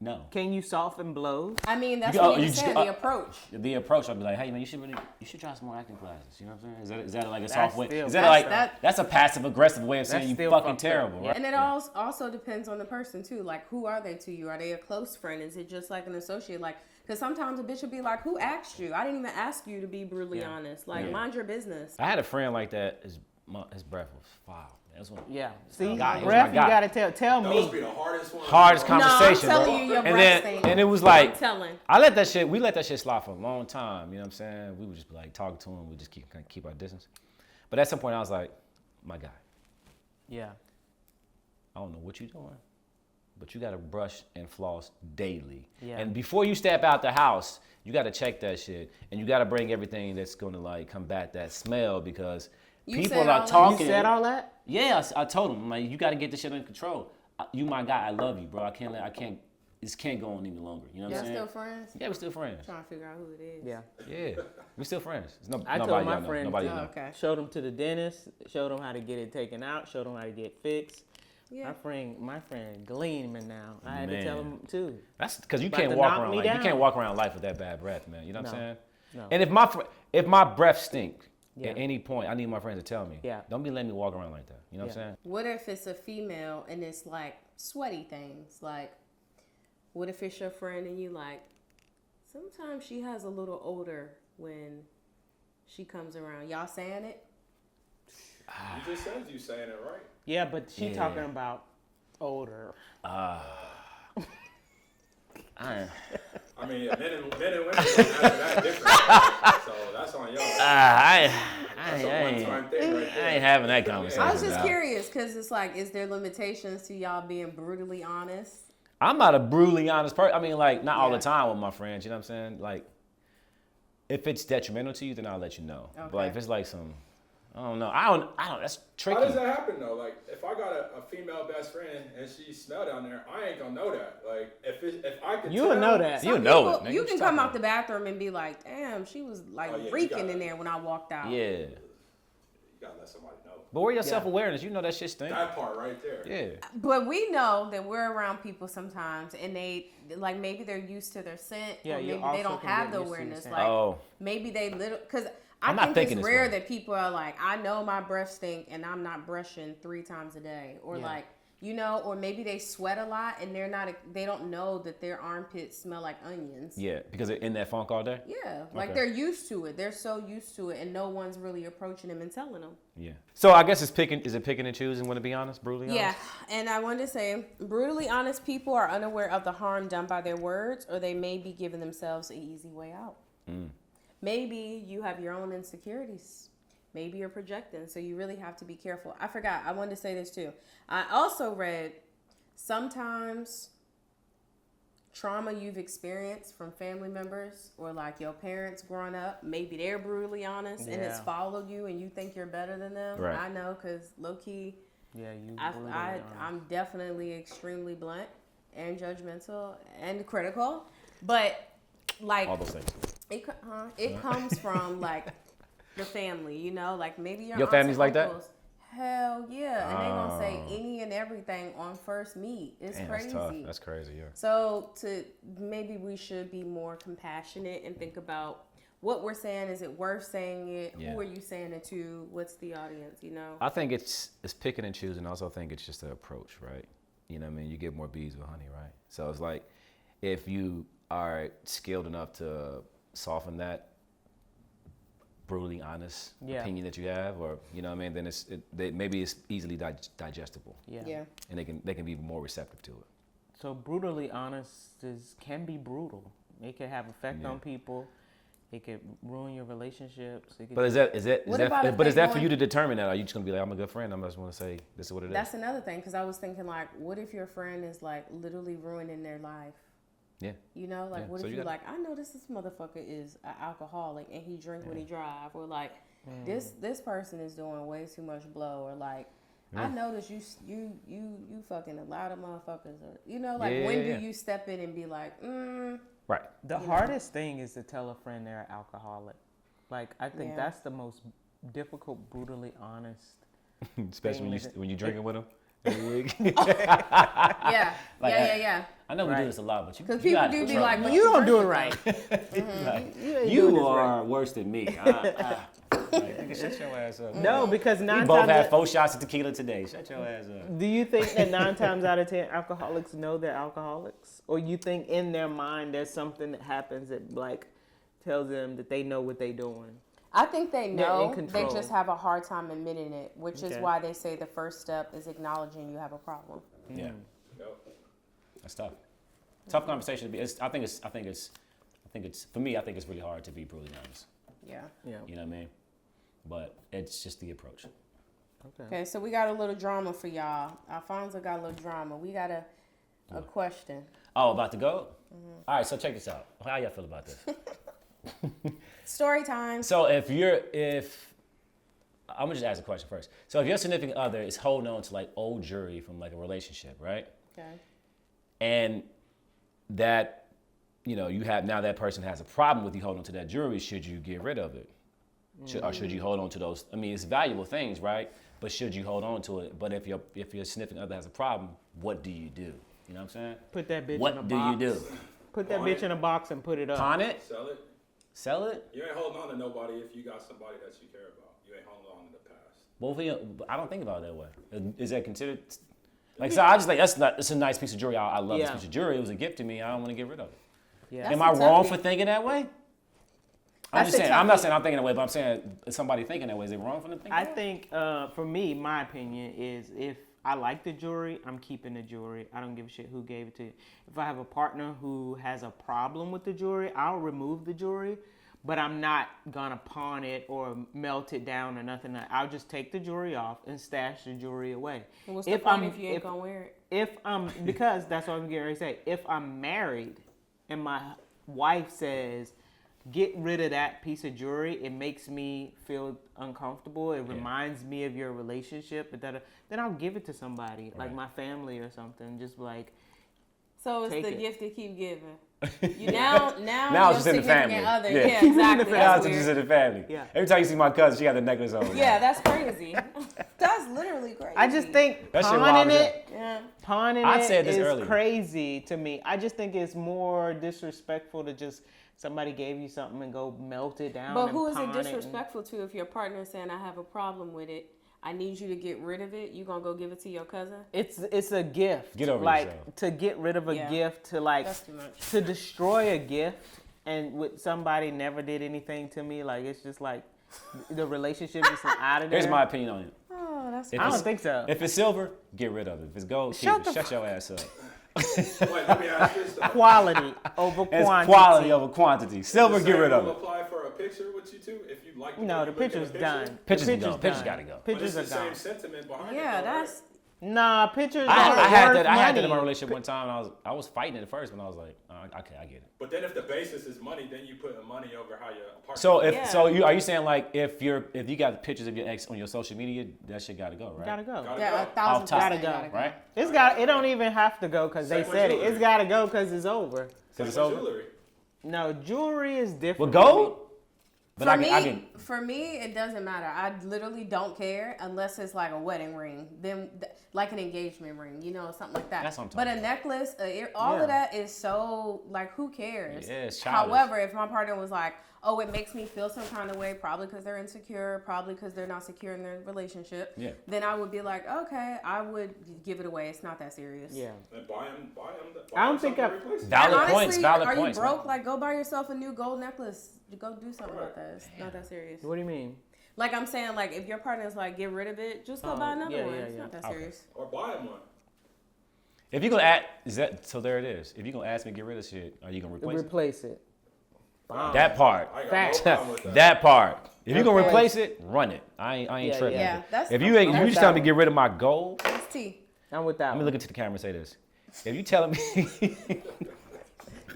No. Can you soften blows? I mean, that's You- what you you just- said, the approach. The approach, I'd be like, hey man, you should try some more acting classes. You know what I'm saying? Is that like a That's soft way? still- Is that that's- like that's a passive aggressive way of saying That's you still fucking fucked up. terrible, right? And it also depends on the person too. Like, who are they to you? Are they a close friend? Is it just like an associate? Like, because sometimes a bitch will be like, "Who asked you? I didn't even ask you to be brutally honest. Like, mind your business." I had a friend like that. His breath was foul. That's one. Yeah. See, Guy, he was Ref, my you guy. gotta tell Those me. be the hardest ones. Hardest bro. conversation, No, I'm bro. telling you, your and breath then stink. and it was like I'm telling. we let that shit slide for a long time. You know what I'm saying? We would just be like talking to him. We just keep our distance. But at some point, I was like, my guy, Yeah. I don't know what you're doing, but you got to brush and floss daily. Yeah. And before you step out the house, you got to check that shit, and you got to bring everything that's going to like combat that smell because You people said all are that. talking. You said all that? Yeah, I told him like you got to get this shit under control. You my guy, I love you, bro. This can't go on any longer. You know what Y'all I'm saying? still friends? Yeah, we're still friends. Trying to figure out who it is. Yeah. Yeah, we're still friends. It's I told nobody my y'all know. friends, Nobody Oh, know. okay. Showed them to the dentist. Showed them how to get it taken out. Showed them how to get fixed. Yeah. My friend gleaming now. I had to tell Man. him too. That's because you About can't to walk knock around me like you down. can't walk around life with that bad breath, man. You know what I'm No. saying? No. And if my breath stink Yeah. at any point, I need my friends to tell me. Yeah. Don't be letting me walk around like that. You know what Yeah. I'm saying? What if it's a female and it's like sweaty things? Like, what if it's your friend and you like, sometimes she has a little odor when she comes around. Y'all saying it? You just said you saying it right. Yeah, but she Yeah. talking about odor. I mean, men and women don't have that different. So that's on y'all. I That's a one-time thing right there. ain't having that conversation. I was just now. curious because it's like, is there limitations to y'all being brutally honest? I'm not a brutally honest person. I mean, like, not all the Yeah. time with my friends. You know what I'm saying? Like, if it's detrimental to you, then I'll let you know. But like, Okay. if it's like some, I don't know. I don't. That's tricky. How does that happen though? Like, if I got a female best friend and she smell down there, I ain't gonna know that. Like, if I could, You'll tell, know that. You Some know people- it, man. You What can you come talking out the bathroom and be like, damn, she was like Oh, yeah, you reeking gotta- in there when I walked out. Yeah. You gotta let somebody know. But where your self-awareness? You know that shit stink. That part right there. Yeah. But we know that we're around people sometimes and they, like maybe they're used to their scent Yeah, or you maybe also they don't can have get the used to your awareness. scent. Like Oh. maybe they because I'm I not think it's thinking this rare way. that people are like, I know my breath stink and I'm not brushing 3 times a day. Or Yeah. like, or maybe they sweat a lot and they don't know that their armpits smell like onions. Yeah, because they're in that funk all day. Yeah, like Okay. they're used to it. They're so used to it, and no one's really approaching them and telling them. Yeah. So I guess it's picking. Is it picking and choosing? Want to be honest, brutally honest? Yeah, and I wanted to say, brutally honest people are unaware of the harm done by their words, or they may be giving themselves an easy way out. Maybe you have your own insecurities. Maybe you're projecting, so you really have to be careful. I forgot. I wanted to say this too. I also read sometimes trauma you've experienced from family members or like your parents growing up, maybe they're brutally honest and it's Yeah. followed you and you think you're better than them. Right. I know because low key, Yeah, you. I'm definitely extremely blunt and judgmental and critical, but like All those things. it comes from like the family, like maybe your Your aunts family's and like that? uncles. Hell yeah, and they gonna say any and everything on first meet. It's Damn, crazy. that's tough. That's crazy. Yeah. So maybe we should be more compassionate and think about what we're saying. Is it worth saying it? Yeah. Who are you saying it to? What's the audience? I think it's picking and choosing. I also think it's just an approach, right? You know what I mean? You get more bees with honey, right? So it's like if you are skilled enough to soften that, brutally honest Yeah. opinion that you have, or you know what I mean, then maybe it's easily digestible, Yeah. and they can be more receptive to it. So brutally honest can be brutal. It can have effect on people. It could ruin your relationships. But is that What about if but they is that for going- you to determine that? Are you just gonna be like, I'm a good friend, I'm just gonna say this is what it is? That's another thing, because I was thinking, like, what if your friend is, like, literally ruining their life? Yeah. You know, like, Yeah, what so if you you gotta- like, I know this motherfucker is an alcoholic and he drink when he drive, or like, this person is doing way too much blow, or like, I notice you fucking a lot of motherfuckers, or you know, like, when do you step in and be like, Right. The hardest thing is to tell a friend they're alcoholic. Like, I think that's the most difficult, brutally honest. Especially when you drinking with them every week. yeah, Like, yeah. I know we Right. do this a lot, but you Because you people got do be trouble. like, You don't do it right. You are worse than me. Like, nigga, shut your ass up. No, because We 9 both times had 4 shots of tequila today. Shut your ass up. Do you think that 9 times out of 10 alcoholics know they're alcoholics? Or you think in their mind there's something that happens that like tells them that they know what they're doing? I think they They're in know. They control. just have a hard time admitting it, which is Okay. why they say the first step is acknowledging you have a problem. Yeah. Yep. That's tough. Tough conversation to be. I think it's for me. I think it's really hard to be brutally honest. Yeah. Yeah. You know what I mean? But it's just the approach. Okay, so we got a little drama for y'all. Alfonso got a little drama. We got a question. Oh, about to go? All right. So check this out. How y'all feel about this? Story time. So if I'm gonna just ask a question first. So if your significant other is holding on to like old jewelry from like a relationship, right? Okay. And that, you know, you have now that person has a problem with you holding on to that jewelry. Should you get rid of it? Or should you hold on to those? I mean, it's valuable things, right? But should you hold on to it? But if your significant other has a problem, what do you do? You know what I'm saying? Put that bitch in a What box. do you do? Put that bitch in a box and put it up. Pawn it? Sell it. Sell it? You ain't holding on to nobody if you got somebody that you care about. You ain't holding on to the past. Both of you, I don't think about it that way. Is that considered? Like, so I just like, it's a nice piece of jewelry. I love this Yeah. piece of jewelry. It was a gift to me. I don't want to get rid of it. Yeah. That's Am I a wrong toughie. for thinking that way? I'm That's just a saying. I'm not toughie. saying I'm thinking that way, but I'm saying is somebody thinking that way. Is it wrong for them to think I that way? think for me, my opinion is if I like the jewelry, I'm keeping the jewelry. I don't give a shit who gave it to you. If I have a partner who has a problem with the jewelry, I'll remove the jewelry, but I'm not gonna pawn it or melt it down or nothing. I'll just take the jewelry off and stash the jewelry away. And what's the point if you ain't gonna wear it? Because that's what I'm getting ready to say. If I'm married and my wife says, get rid of that piece of jewelry, it makes me feel uncomfortable. It reminds me of your relationship, then I'll give it to somebody, like my family or something. Just like, So it's Take the it. gift to keep giving. You now Now your it's just in the significant family. other. Yeah. Yeah, exactly. Now That's it's just weird. in the family. Yeah. Every time you see my cousin, she got the necklace on. Yeah, that's crazy. That's literally crazy. I just think That shit wild pawning as it, Yeah. pawning I it said this is earlier. crazy to me. I just think it's more disrespectful to just somebody gave you something and go melt it down. But and who is it pawn and- disrespectful to if your partner is saying, I have a problem with it, I need you to get rid of it, you gonna go give it to your cousin? It's a gift. Get over like yourself. to get rid of a Yeah. gift, to like That's too much. to destroy a gift, and with somebody never did anything to me. Like it's just like the relationship is out of there. Here's my opinion on it. Oh, that's If I don't it's- think so. If it's silver, get rid of it. If it's gold, keep Shut it. the Shut your ass up. Wait, let me ask this though. Quality over It's quantity. quality over quantity. Silver, The get same rid of rule it. apply for a picture with you too? If you like No, the way you look at a picture's picture? done. Pictures The can go. Pictures done. gotta go. But Pictures it's are the gone. same sentiment behind it. Yeah, though, right? that's Nah, pictures I are had worth that. I had that money. in my relationship one time. And I was fighting it at first, but I was like, okay, I get it. But then if the basis is money, then you put money over how your partner. So if Yeah. are you saying like if you got pictures of your ex on your social media, that shit gotta go, right? Gotta go. Gotta yeah, go. 1,000% Off top. Gotta go. gotta Right? It's got. It don't even have to go because they Same with said it. jewelry. It's gotta go because it's over. Same it's with over? jewelry. No, jewelry is Well, different. gold. But For me, it doesn't matter. I literally don't care unless it's like a wedding ring, then like an engagement ring, something like that. That's what I'm But talking a necklace, all Yeah. of that is so like, who cares? Yeah, it's childish. However, if my partner was like, oh, it makes me feel some kind of way, probably because they're insecure, probably because they're not secure in their relationship, Yeah. then I would be like, okay, I would give it away. It's not that serious. Yeah. Then buy them. I don't think Valid And honestly, Valid are points, you man. broke? Like, go buy yourself a new gold necklace. go do something about that. It's not that serious. What do you mean? Like I'm saying, like if your partner's like, get rid of it, just go buy another one. It's not that serious. Or buy him one. If you're gonna add, so there it is. If you're gonna ask me to get rid of shit, are you gonna replace it? That part. I got no problem with that. That part. If you're gonna Okay. replace it, run it. I ain't tripping. Yeah, that's If you just telling me to get rid of my gold, It's tea. I'm with that. let me one. look into the camera and say this. If you telling me,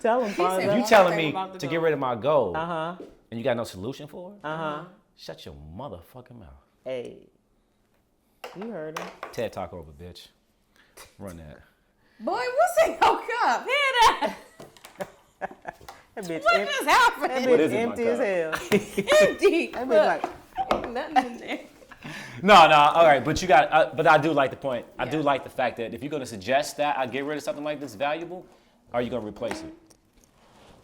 Tell him, said Father. if one you more telling thing me about the to get gold. rid of my gold, Uh-huh. and you got no solution for it, Uh-huh. shut your motherfucking mouth. Hey. You heard him. TED Talk over, bitch. Run that. Boy, what's in your cup? Hear that? That bitch, What em- just that happened? What bitch is in my empty as cup? hell. Empty. That bitch like, Nothing in there. No, all right, but you got. But I do like the point. I do Yeah. like the fact that if you're gonna suggest that I get rid of something like this valuable, are you gonna replace it?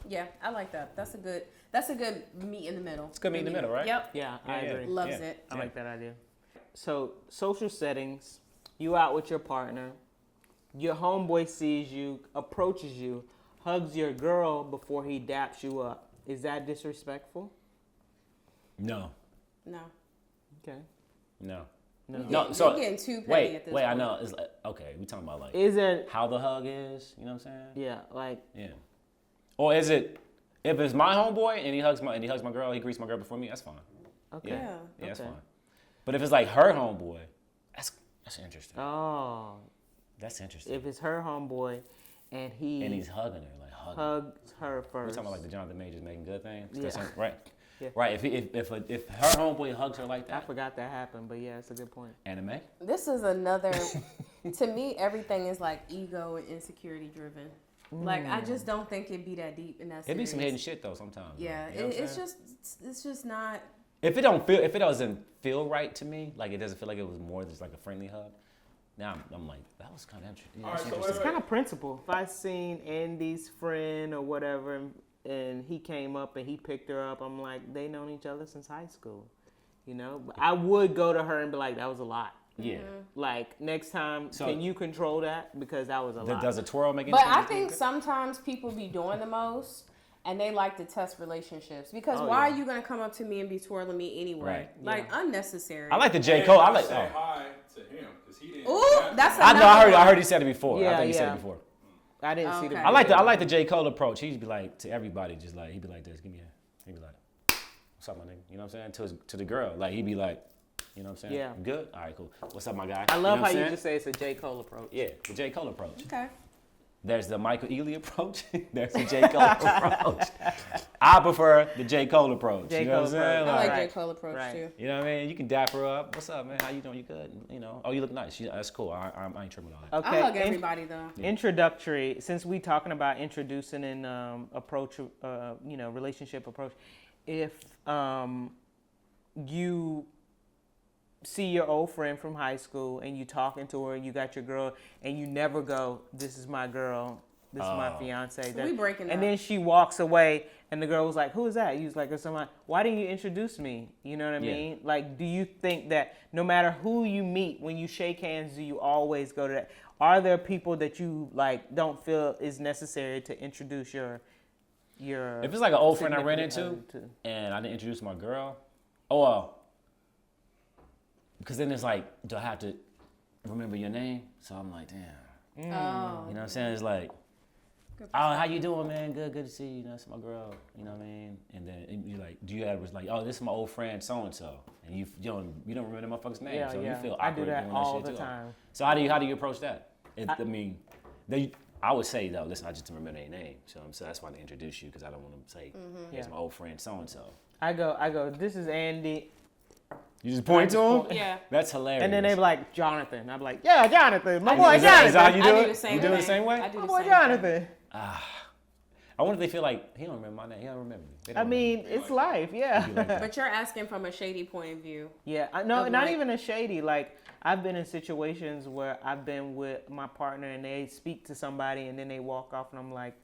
Yeah, I like that. That's a good meet in the middle. It's good meet in the middle, right? Yep. yeah, I Yeah. agree. Loves Yeah. it. I like that idea. So, social settings, you out with your partner, your homeboy sees you, approaches you, hugs your girl before he daps you up. Is that disrespectful? No, No. Okay. no. You're So getting too petty wait, at this wait. I point. know. It's like okay. We talking about like Is it, how the hug is. You know what I'm saying? yeah, like, Yeah. Or is it if it's my homeboy and he hugs my girl, he greets my girl before me? That's fine. okay. Yeah, Yeah. that's Okay. fine. But if it's like her homeboy, that's interesting. Oh, That's interesting. if it's her homeboy and And he's hugging her, like hugging. hugs her We're first. talking about like the Jonathan Majors making good things. Yeah. Right. Yeah. Right. If her homeboy hugs her like I that, forgot that happened, but yeah, it's a good point. anime. This is another. To me, everything is like ego and insecurity driven. Like I just don't think it'd be that deep and that It serious. be some hidden shit though sometimes. Yeah, you know what I'm it's saying? just not. If it doesn't feel right to me, like it doesn't feel like it was more just like a friendly hug. Now I'm like that was kind of interesting. All right, so wait, It's wait. kind of principle. If I seen Andy's friend or whatever, and he came up and he picked her up, I'm like, they known each other since high school, you know. But I would go to her and be like, that was a lot. Yeah. Like next time, So- can you control that because that was a lot. Does a twirl make any But sense? I think sometimes people be doing the most, and they like to test relationships because Oh, why yeah. are you gonna come up to me and be twirling me anyway? Right. Like unnecessary. I like the J And Cole. I I like. say Oh. hi to him because he didn't. Ooh, that's I know. another I one. heard he said it before. I Yeah, think he said yeah. it before. I didn't see the. Okay. I like the J Cole approach. He'd be like to everybody, just like he'd be like this. Give me a. He'd be like, "What's up, my nigga?" You know what I'm saying? To the girl, like he'd be like, you know what I'm saying? Yeah. Good. All right, cool. What's up, my guy? I love know what how I'm you saying? just say it's a J. Cole approach. Yeah, the J Cole approach. Okay. There's the Michael Ealy approach. There's the J Cole approach. I prefer the J Cole approach. J. You know what I'm Cole saying? I like Right. J. Cole approach Right. too. You know what I mean? You can dap her up. What's up, man? How you doing? You good? You know? Oh, you look nice. That's cool. I ain't tripping on that. Okay. I hug everybody though. Introductory. Since we talking about introducing and approach, relationship approach. If you see your old friend from high school and you talking to her, you got your girl, and you never go, "This is my girl. This is my fiance." We breaking and up. then she walks away, and the girl was like, "Who is that?" You was like, "It's somebody." Why didn't you introduce me? You know what I Yeah. mean? Like, do you think that no matter who you meet, when you shake hands, do you always go to that? Are there people that you like don't feel is necessary to introduce your If it's like an old friend I ran significant into other to? and I didn't introduce my girl, oh well. Because then it's like, do I have to remember your name? So I'm like, damn. Oh. You know what I'm saying? It's like, oh, how you doing, man? Good to see you. You know, it's my girl. You know what I mean? And then you're like, do you ever like, oh, this is my old friend so and so, and you don't remember the motherfucker's name, Yeah, so yeah. you feel I awkward do that doing all that shit the too. time. So how do you approach that? I mean, I would say though, listen, I just remember their name, so that's why they introduce you because I don't want to say, here's Yeah. my old friend so and so. I go. This is Andy. You just point to him? Yeah. That's hilarious. And then they be like, Jonathan. I'm like, yeah, Jonathan. My I boy do- Is that how Jonathan. you I do do it? the same You do it thing. the same way? I do My the boy same Jonathan. I wonder if they feel like he don't remember my name. He don't remember me. They I don't mean, it's life, yeah. remember me. Be like that. But you're asking from a shady point of view. Yeah, no, Of not like- even a shady. Like, I've been in situations where I've been with my partner and they speak to somebody and then they walk off and I'm like,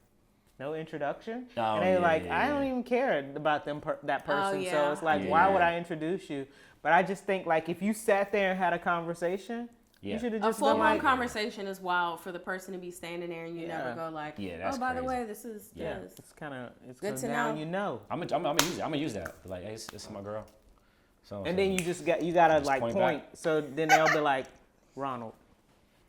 no introduction. Oh, and they're yeah, like, yeah, I don't yeah. even care about that person. yeah. So it's like, Yeah. why would I introduce you? But I just think like if you sat there and had a conversation, Yeah. You should have A just full been blown like, conversation is wild for the person to be standing there and you Yeah. never go like, Yeah, that's oh, by the crazy. way, this is Yeah. this. it's kind of, it's Good good to now know. you know. I'm gonna use it. I'm gonna use that. Like, hey, this is my girl. So. And then you gotta Just like point point. back. So then they'll be like, Ronald.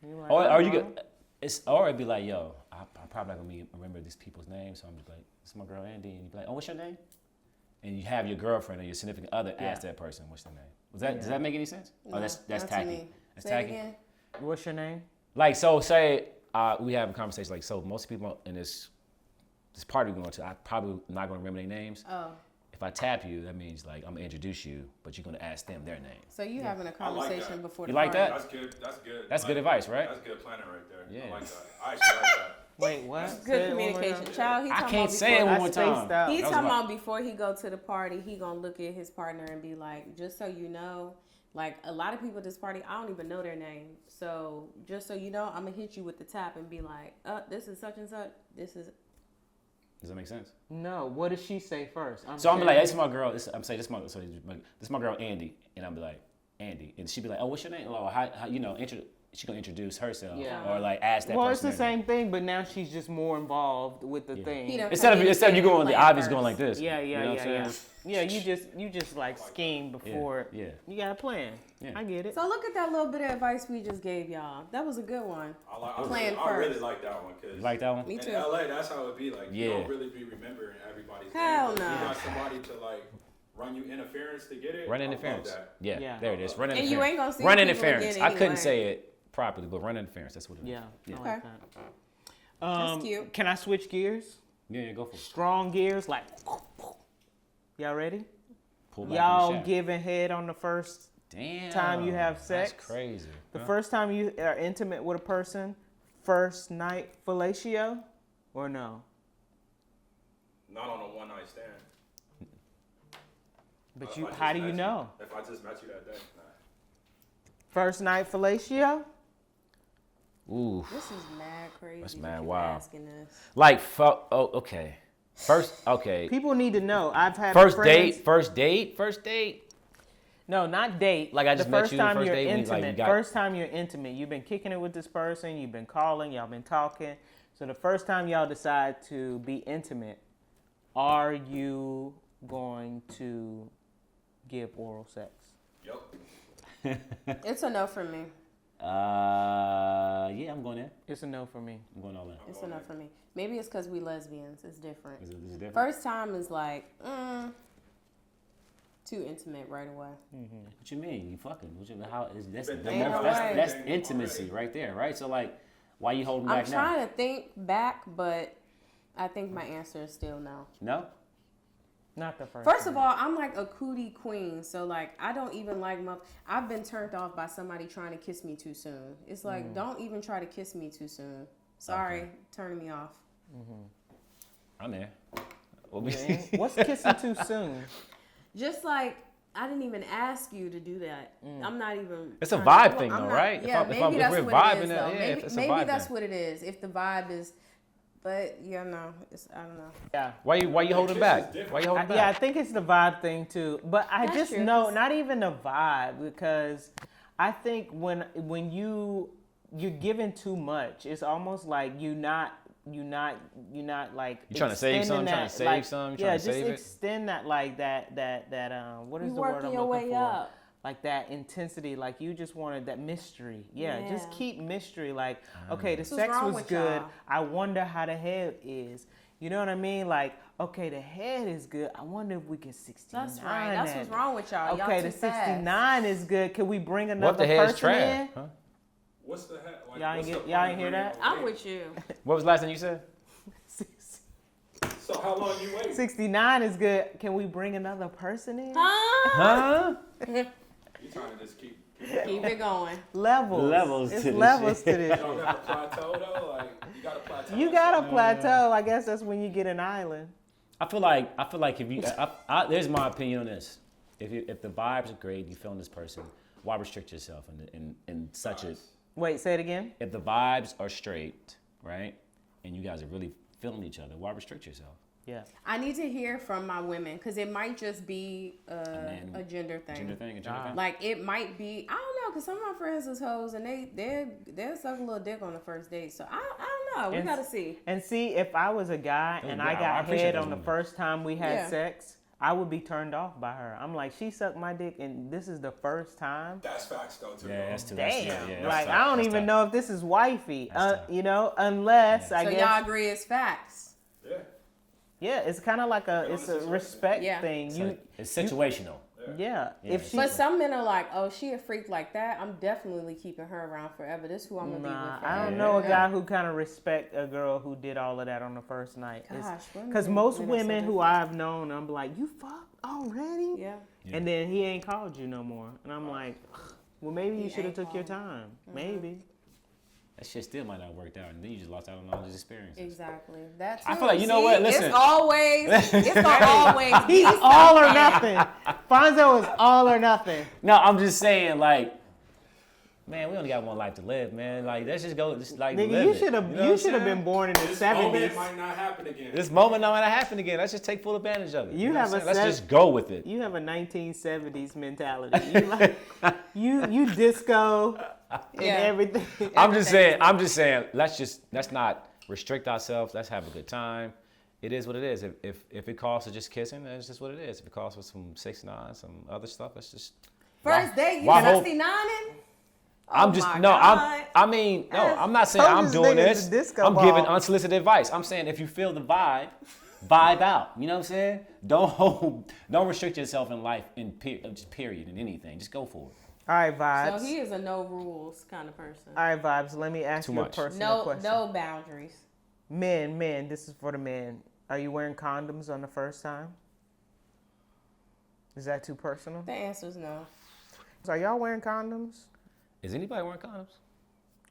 And you're like, Or "Oh, you Ronald." could, or it'd be like, yo, I'm probably not gonna remember these people's names, so I'm just like, this is my girl Andy, and you be like, oh, what's your name? And you have your girlfriend or your significant other ask that person, what's their name? Does that make any sense? No, Oh, that's not to tacky. me. That's Say it tacky. again. What's your name? Like, so say we have a conversation like, so most people in this party we're going to, I probably not gonna remember their names. Oh, If I tap you, that means like I'm gonna introduce you, but you're gonna ask them their name. so you having a I like conversation that. before You the like party. that? That's good. That's good. That's good advice, right? That's good planning right there. Yeah. I like that. I actually like that. Wait, what? Say Good it one more communication. time. Child, he I talking can't about say it before- one I more spaced time. out. He's That was talking my- about before he go to the party, he gonna look at his partner and be like, just so you know, like a lot of people at this party, I don't even know their name. So just so you know, I'm gonna hit you with the tap and be like, this is such and such. This is Does that make sense? No, what did she say first? So I'm saying- like, this is my girl. I'm saying this is my girl Andy, and I'm be like Andy, and she be like, oh, what's your name? Or how you know? She gonna introduce herself, Yeah. or like ask that Well, person. it's the their name. same thing, but now she's just more involved with the thing. He done Instead of you going the Plan obvious first. going like this. Yeah, You yeah, know what yeah, I'm yeah. saying? Yeah, you just like scheme before. Yeah. You got a plan. Yeah. I get it. So look at that little bit of advice we just gave y'all. That was a good one. Plan I really first. like that one because You like that one? Me in too. LA, that's how it be. Like you Yeah. don't really be remembering everybody's Hell name. no. You got somebody to like run you interference to get it. Run I love interference. that. Yeah, Yeah. there it is. Run And interference. you ain't gonna see run people interference. again I couldn't anyway. say it properly, but run interference. That's what it is. Yeah, Yeah. I Okay. like that. That's cute. Can I switch gears? Yeah, go for it. Strong gears, like. Y'all ready? Pull back Y'all on the shaft. giving head on the first, Damn. time you have sex? That's crazy. the Huh? first time you are intimate with a person, first night fellatio, or no? Not on a one night stand. But If you, I just how do met you know? If I just met you that day, nah. First night fellatio? Ooh. This is mad crazy. That's that mad you wild. Asking this. Like, fuck. Oh, okay. First, okay. People need to know. I've had First friends- date. First date. First date. No, not date. Like, I just the met first you, time first you're date, we, like, intimate. we got- First time you're intimate. You've been kicking it with this person. You've been calling. Y'all been talking. So the first time y'all decide to be intimate, are you going to give oral sex? Yup. It's a no for me. Yeah, I'm going in. It's a no for me. I'm going all in. It's a no for me. Maybe it's because we lesbians. It's different. Is it different? First time is like, too intimate right away. What you mean? You fucking? What you, how is that's Ain't no way. that's intimacy right there, right? So like, why you holding I'm back now? trying to think back, but I think my answer is still no. No. Not the first. First time. of all, I'm like a cootie queen, so like I don't even like I've been turned off by somebody trying to kiss me too soon. It's like don't even try to kiss me too soon. Sorry, turning me off. I'm there. What we Man, what's kissing too soon? Just like I didn't even ask you to do that. I'm not even. It's a trying to- vibe thing, I'm though, not- right? Yeah, If maybe we're that's what vibing it is. it, Though. yeah, Maybe, it's a maybe vibe that's thing. what it is. If the vibe is, but yeah, no, it's I don't know. Yeah. Why you holding Kiss back? is different. Why you holding Yeah, I back? think it's the vibe thing too. But I That's just true. know, not even the vibe, because I think when you're giving too much, it's almost like you're not like You trying to save some? extending Trying to that, save like, some? Yeah, Trying to just save it? extend that like that what is You the word working I'm your looking way for? up. Like that intensity, like you just wanted that mystery. Yeah, just Yeah. keep mystery. Like, okay, the what's sex wrong was with good. y'all? I wonder how the head is. You know what I mean? Like, okay, the head is good. I wonder if we can 69. That's right. That's that. what's wrong with y'all. Okay, Y'all the too fast. 69 is good. Can we bring another What the head's person trash? in? Huh? What's the heck? Like, Y'all ain't what's get- the y'all point ain't of hear bringing that? it I'm in? with you. What was the last thing you said? So how long you wait? 69 is good. Can we bring another person in? Huh? Huh? You trying to just keep Keep it going. Levels. Levels It's to this levels shit. to You this. don't have a plateau though. Like you got a plateau. You got a plateau. I guess that's when you get an island. I feel like if you, there's my opinion on this. If the vibes are great, you feeling this person, why restrict yourself in such a? Wait, say it again. If the vibes are straight, right, and you guys are really feeling each other, why restrict yourself? Yeah. I need to hear from my women because it might just be man- a gender thing. Gender thing, a gender thing. Like it might be, I don't know, cause some of my friends is hoes, and they'll suck a little dick on the first date. So I don't know. We gotta see. And see, if I was a guy and I got head on the first time we had sex, I would be turned off by her. I'm like, she sucked my dick, and this is the first time. That's facts, though, too. Yeah, that's too. Damn. Yeah, like, I don't even know if this is wifey. You know, unless I guess. So y'all agree it's facts. Yeah. Yeah, it's kind of like it's a respect thing. It's situational. Yeah. But some men are like, oh, she a freak like that. I'm definitely keeping her around forever. This is who I'm gonna be with forever. I don't know a guy who kind of respect a girl who did all of that on the first night. Because most women who I've known, I'm like, you fucked already? Yeah. And then he ain't called you no more. And I'm like, well, maybe you should have took your time. Maybe. That shit still might not have worked out, and then you just lost out on all these experiences. Exactly. That's. I feel like, you know what? Listen. It's gonna always be He's all or nothing. Fonzo is all or nothing. No, I'm just saying, like, man, we only got one life to live, man. Like, let's just go, just like, Nigga, live you it. should have been born in the 70s. This moment might not happen again. This moment might not happen again. Let's just take full advantage of it. You have a Let's just go with it. You have a 1970s mentality. You like you disco and everything. I'm just saying. Let's not restrict ourselves. Let's have a good time. It is what it is. If it calls for just kissing, then it's just what it is. If it calls for some 6ix9ine, some other stuff, let's just. First date, you 69ing? I'm not saying I'm doing this. I'm giving unsolicited advice. I'm saying if you feel the vibe out. You know what I'm saying? Don't restrict yourself in life just period in anything. Just go for it. All right, Vibes. So he is a no rules kind of person. All right, Vibes. Let me ask you a personal question. No boundaries. Men, this is for the men. Are you wearing condoms on the first time? Is that too personal? The answer is no. So are y'all wearing condoms? Is anybody wearing condoms?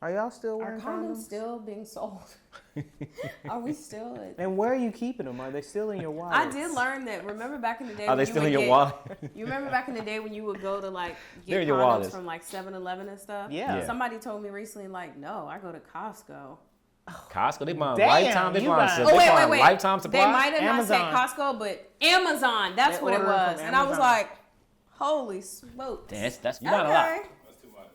Are y'all still wearing condoms? Are condoms still being sold? Are we still? And where are you keeping them? Are they still in your wallet? I did learn that. Remember back in the day? Are they still in your wallet? You remember back in the day when you would go to get your condoms wallets. from 7-Eleven and stuff? Yeah. Somebody told me recently, no, I go to Costco. Costco, they buying Damn, lifetime. They buying wait. lifetime supply. They might have not said Costco, but Amazon. That's what it was. And I was like, holy smokes. That's you not a lot.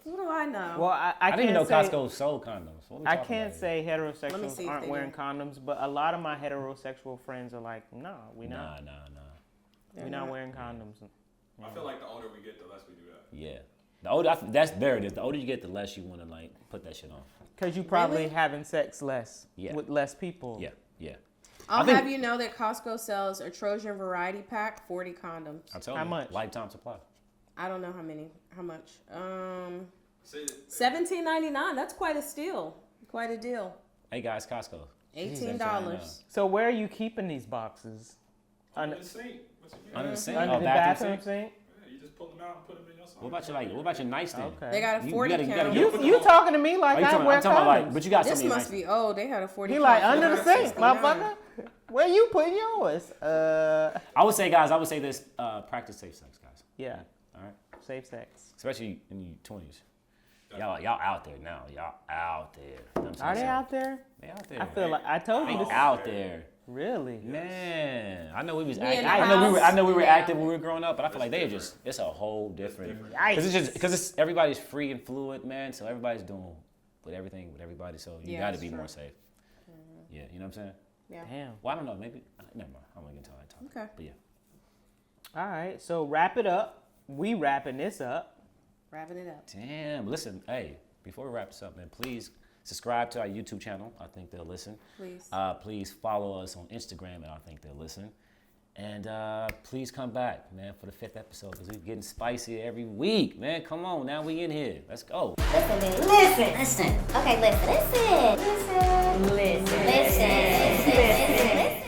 What do I know? Well, I didn't even know Costco sold condoms. I can't say heterosexuals aren't wearing condoms, but a lot of my heterosexual friends are like, nah, we not. Nah. We're not wearing condoms. I feel like the older we get, the less we do that. Yeah. The older, there it is. The older you get, the less you want to put that shit on. Because you probably having sex less with less people. Yeah. I'll have you know that Costco sells a Trojan variety pack, 40 condoms. I told you. How much? Lifetime supply. I don't know how much. $17.99. That's quite a steal. Quite a deal. Hey guys, Costco. $18. So where are you keeping these boxes? Under the sink. Under the sink. Under the bathroom sink? Yeah, you just pull them out and put them in your sock. What about your nightstand? Okay. They got a 40 count. You talking to me like I wear condoms. But you got This something. must be old. They had a 40 He count. like under the sink, motherfucker. Where you putting yours? I would say, guys. This. Practice safe sex, guys. Yeah. All right. Safe sex. Especially in your 20s. Y'all out there now. Y'all out there. You know what I'm Are they saying? out there? They out there. I feel like I told you. They out there. Really? Man, I know we was in active. the I know we were house. active when we were growing up, but I feel like it's a whole different. Because it's everybody's free and fluid, man. So everybody's doing with everybody. So you got to be more safe. Mm-hmm. Yeah, you know what I'm saying? Yeah. Damn. Well, I don't know. Maybe never mind. I'm gonna get until I talk. Okay. But yeah. All right. So wrap it up. We wrapping this up. Wrapping it up. Damn. Listen, hey, before we wrap this up, man, please subscribe to our YouTube channel. I think they'll listen. Please. Please follow us on Instagram, and I think they'll listen. And please come back, man, for the 5th episode, because we're getting spicier every week, man. Come on, now we in here. Let's go. Listen, man. Listen. Okay, listen. Listen.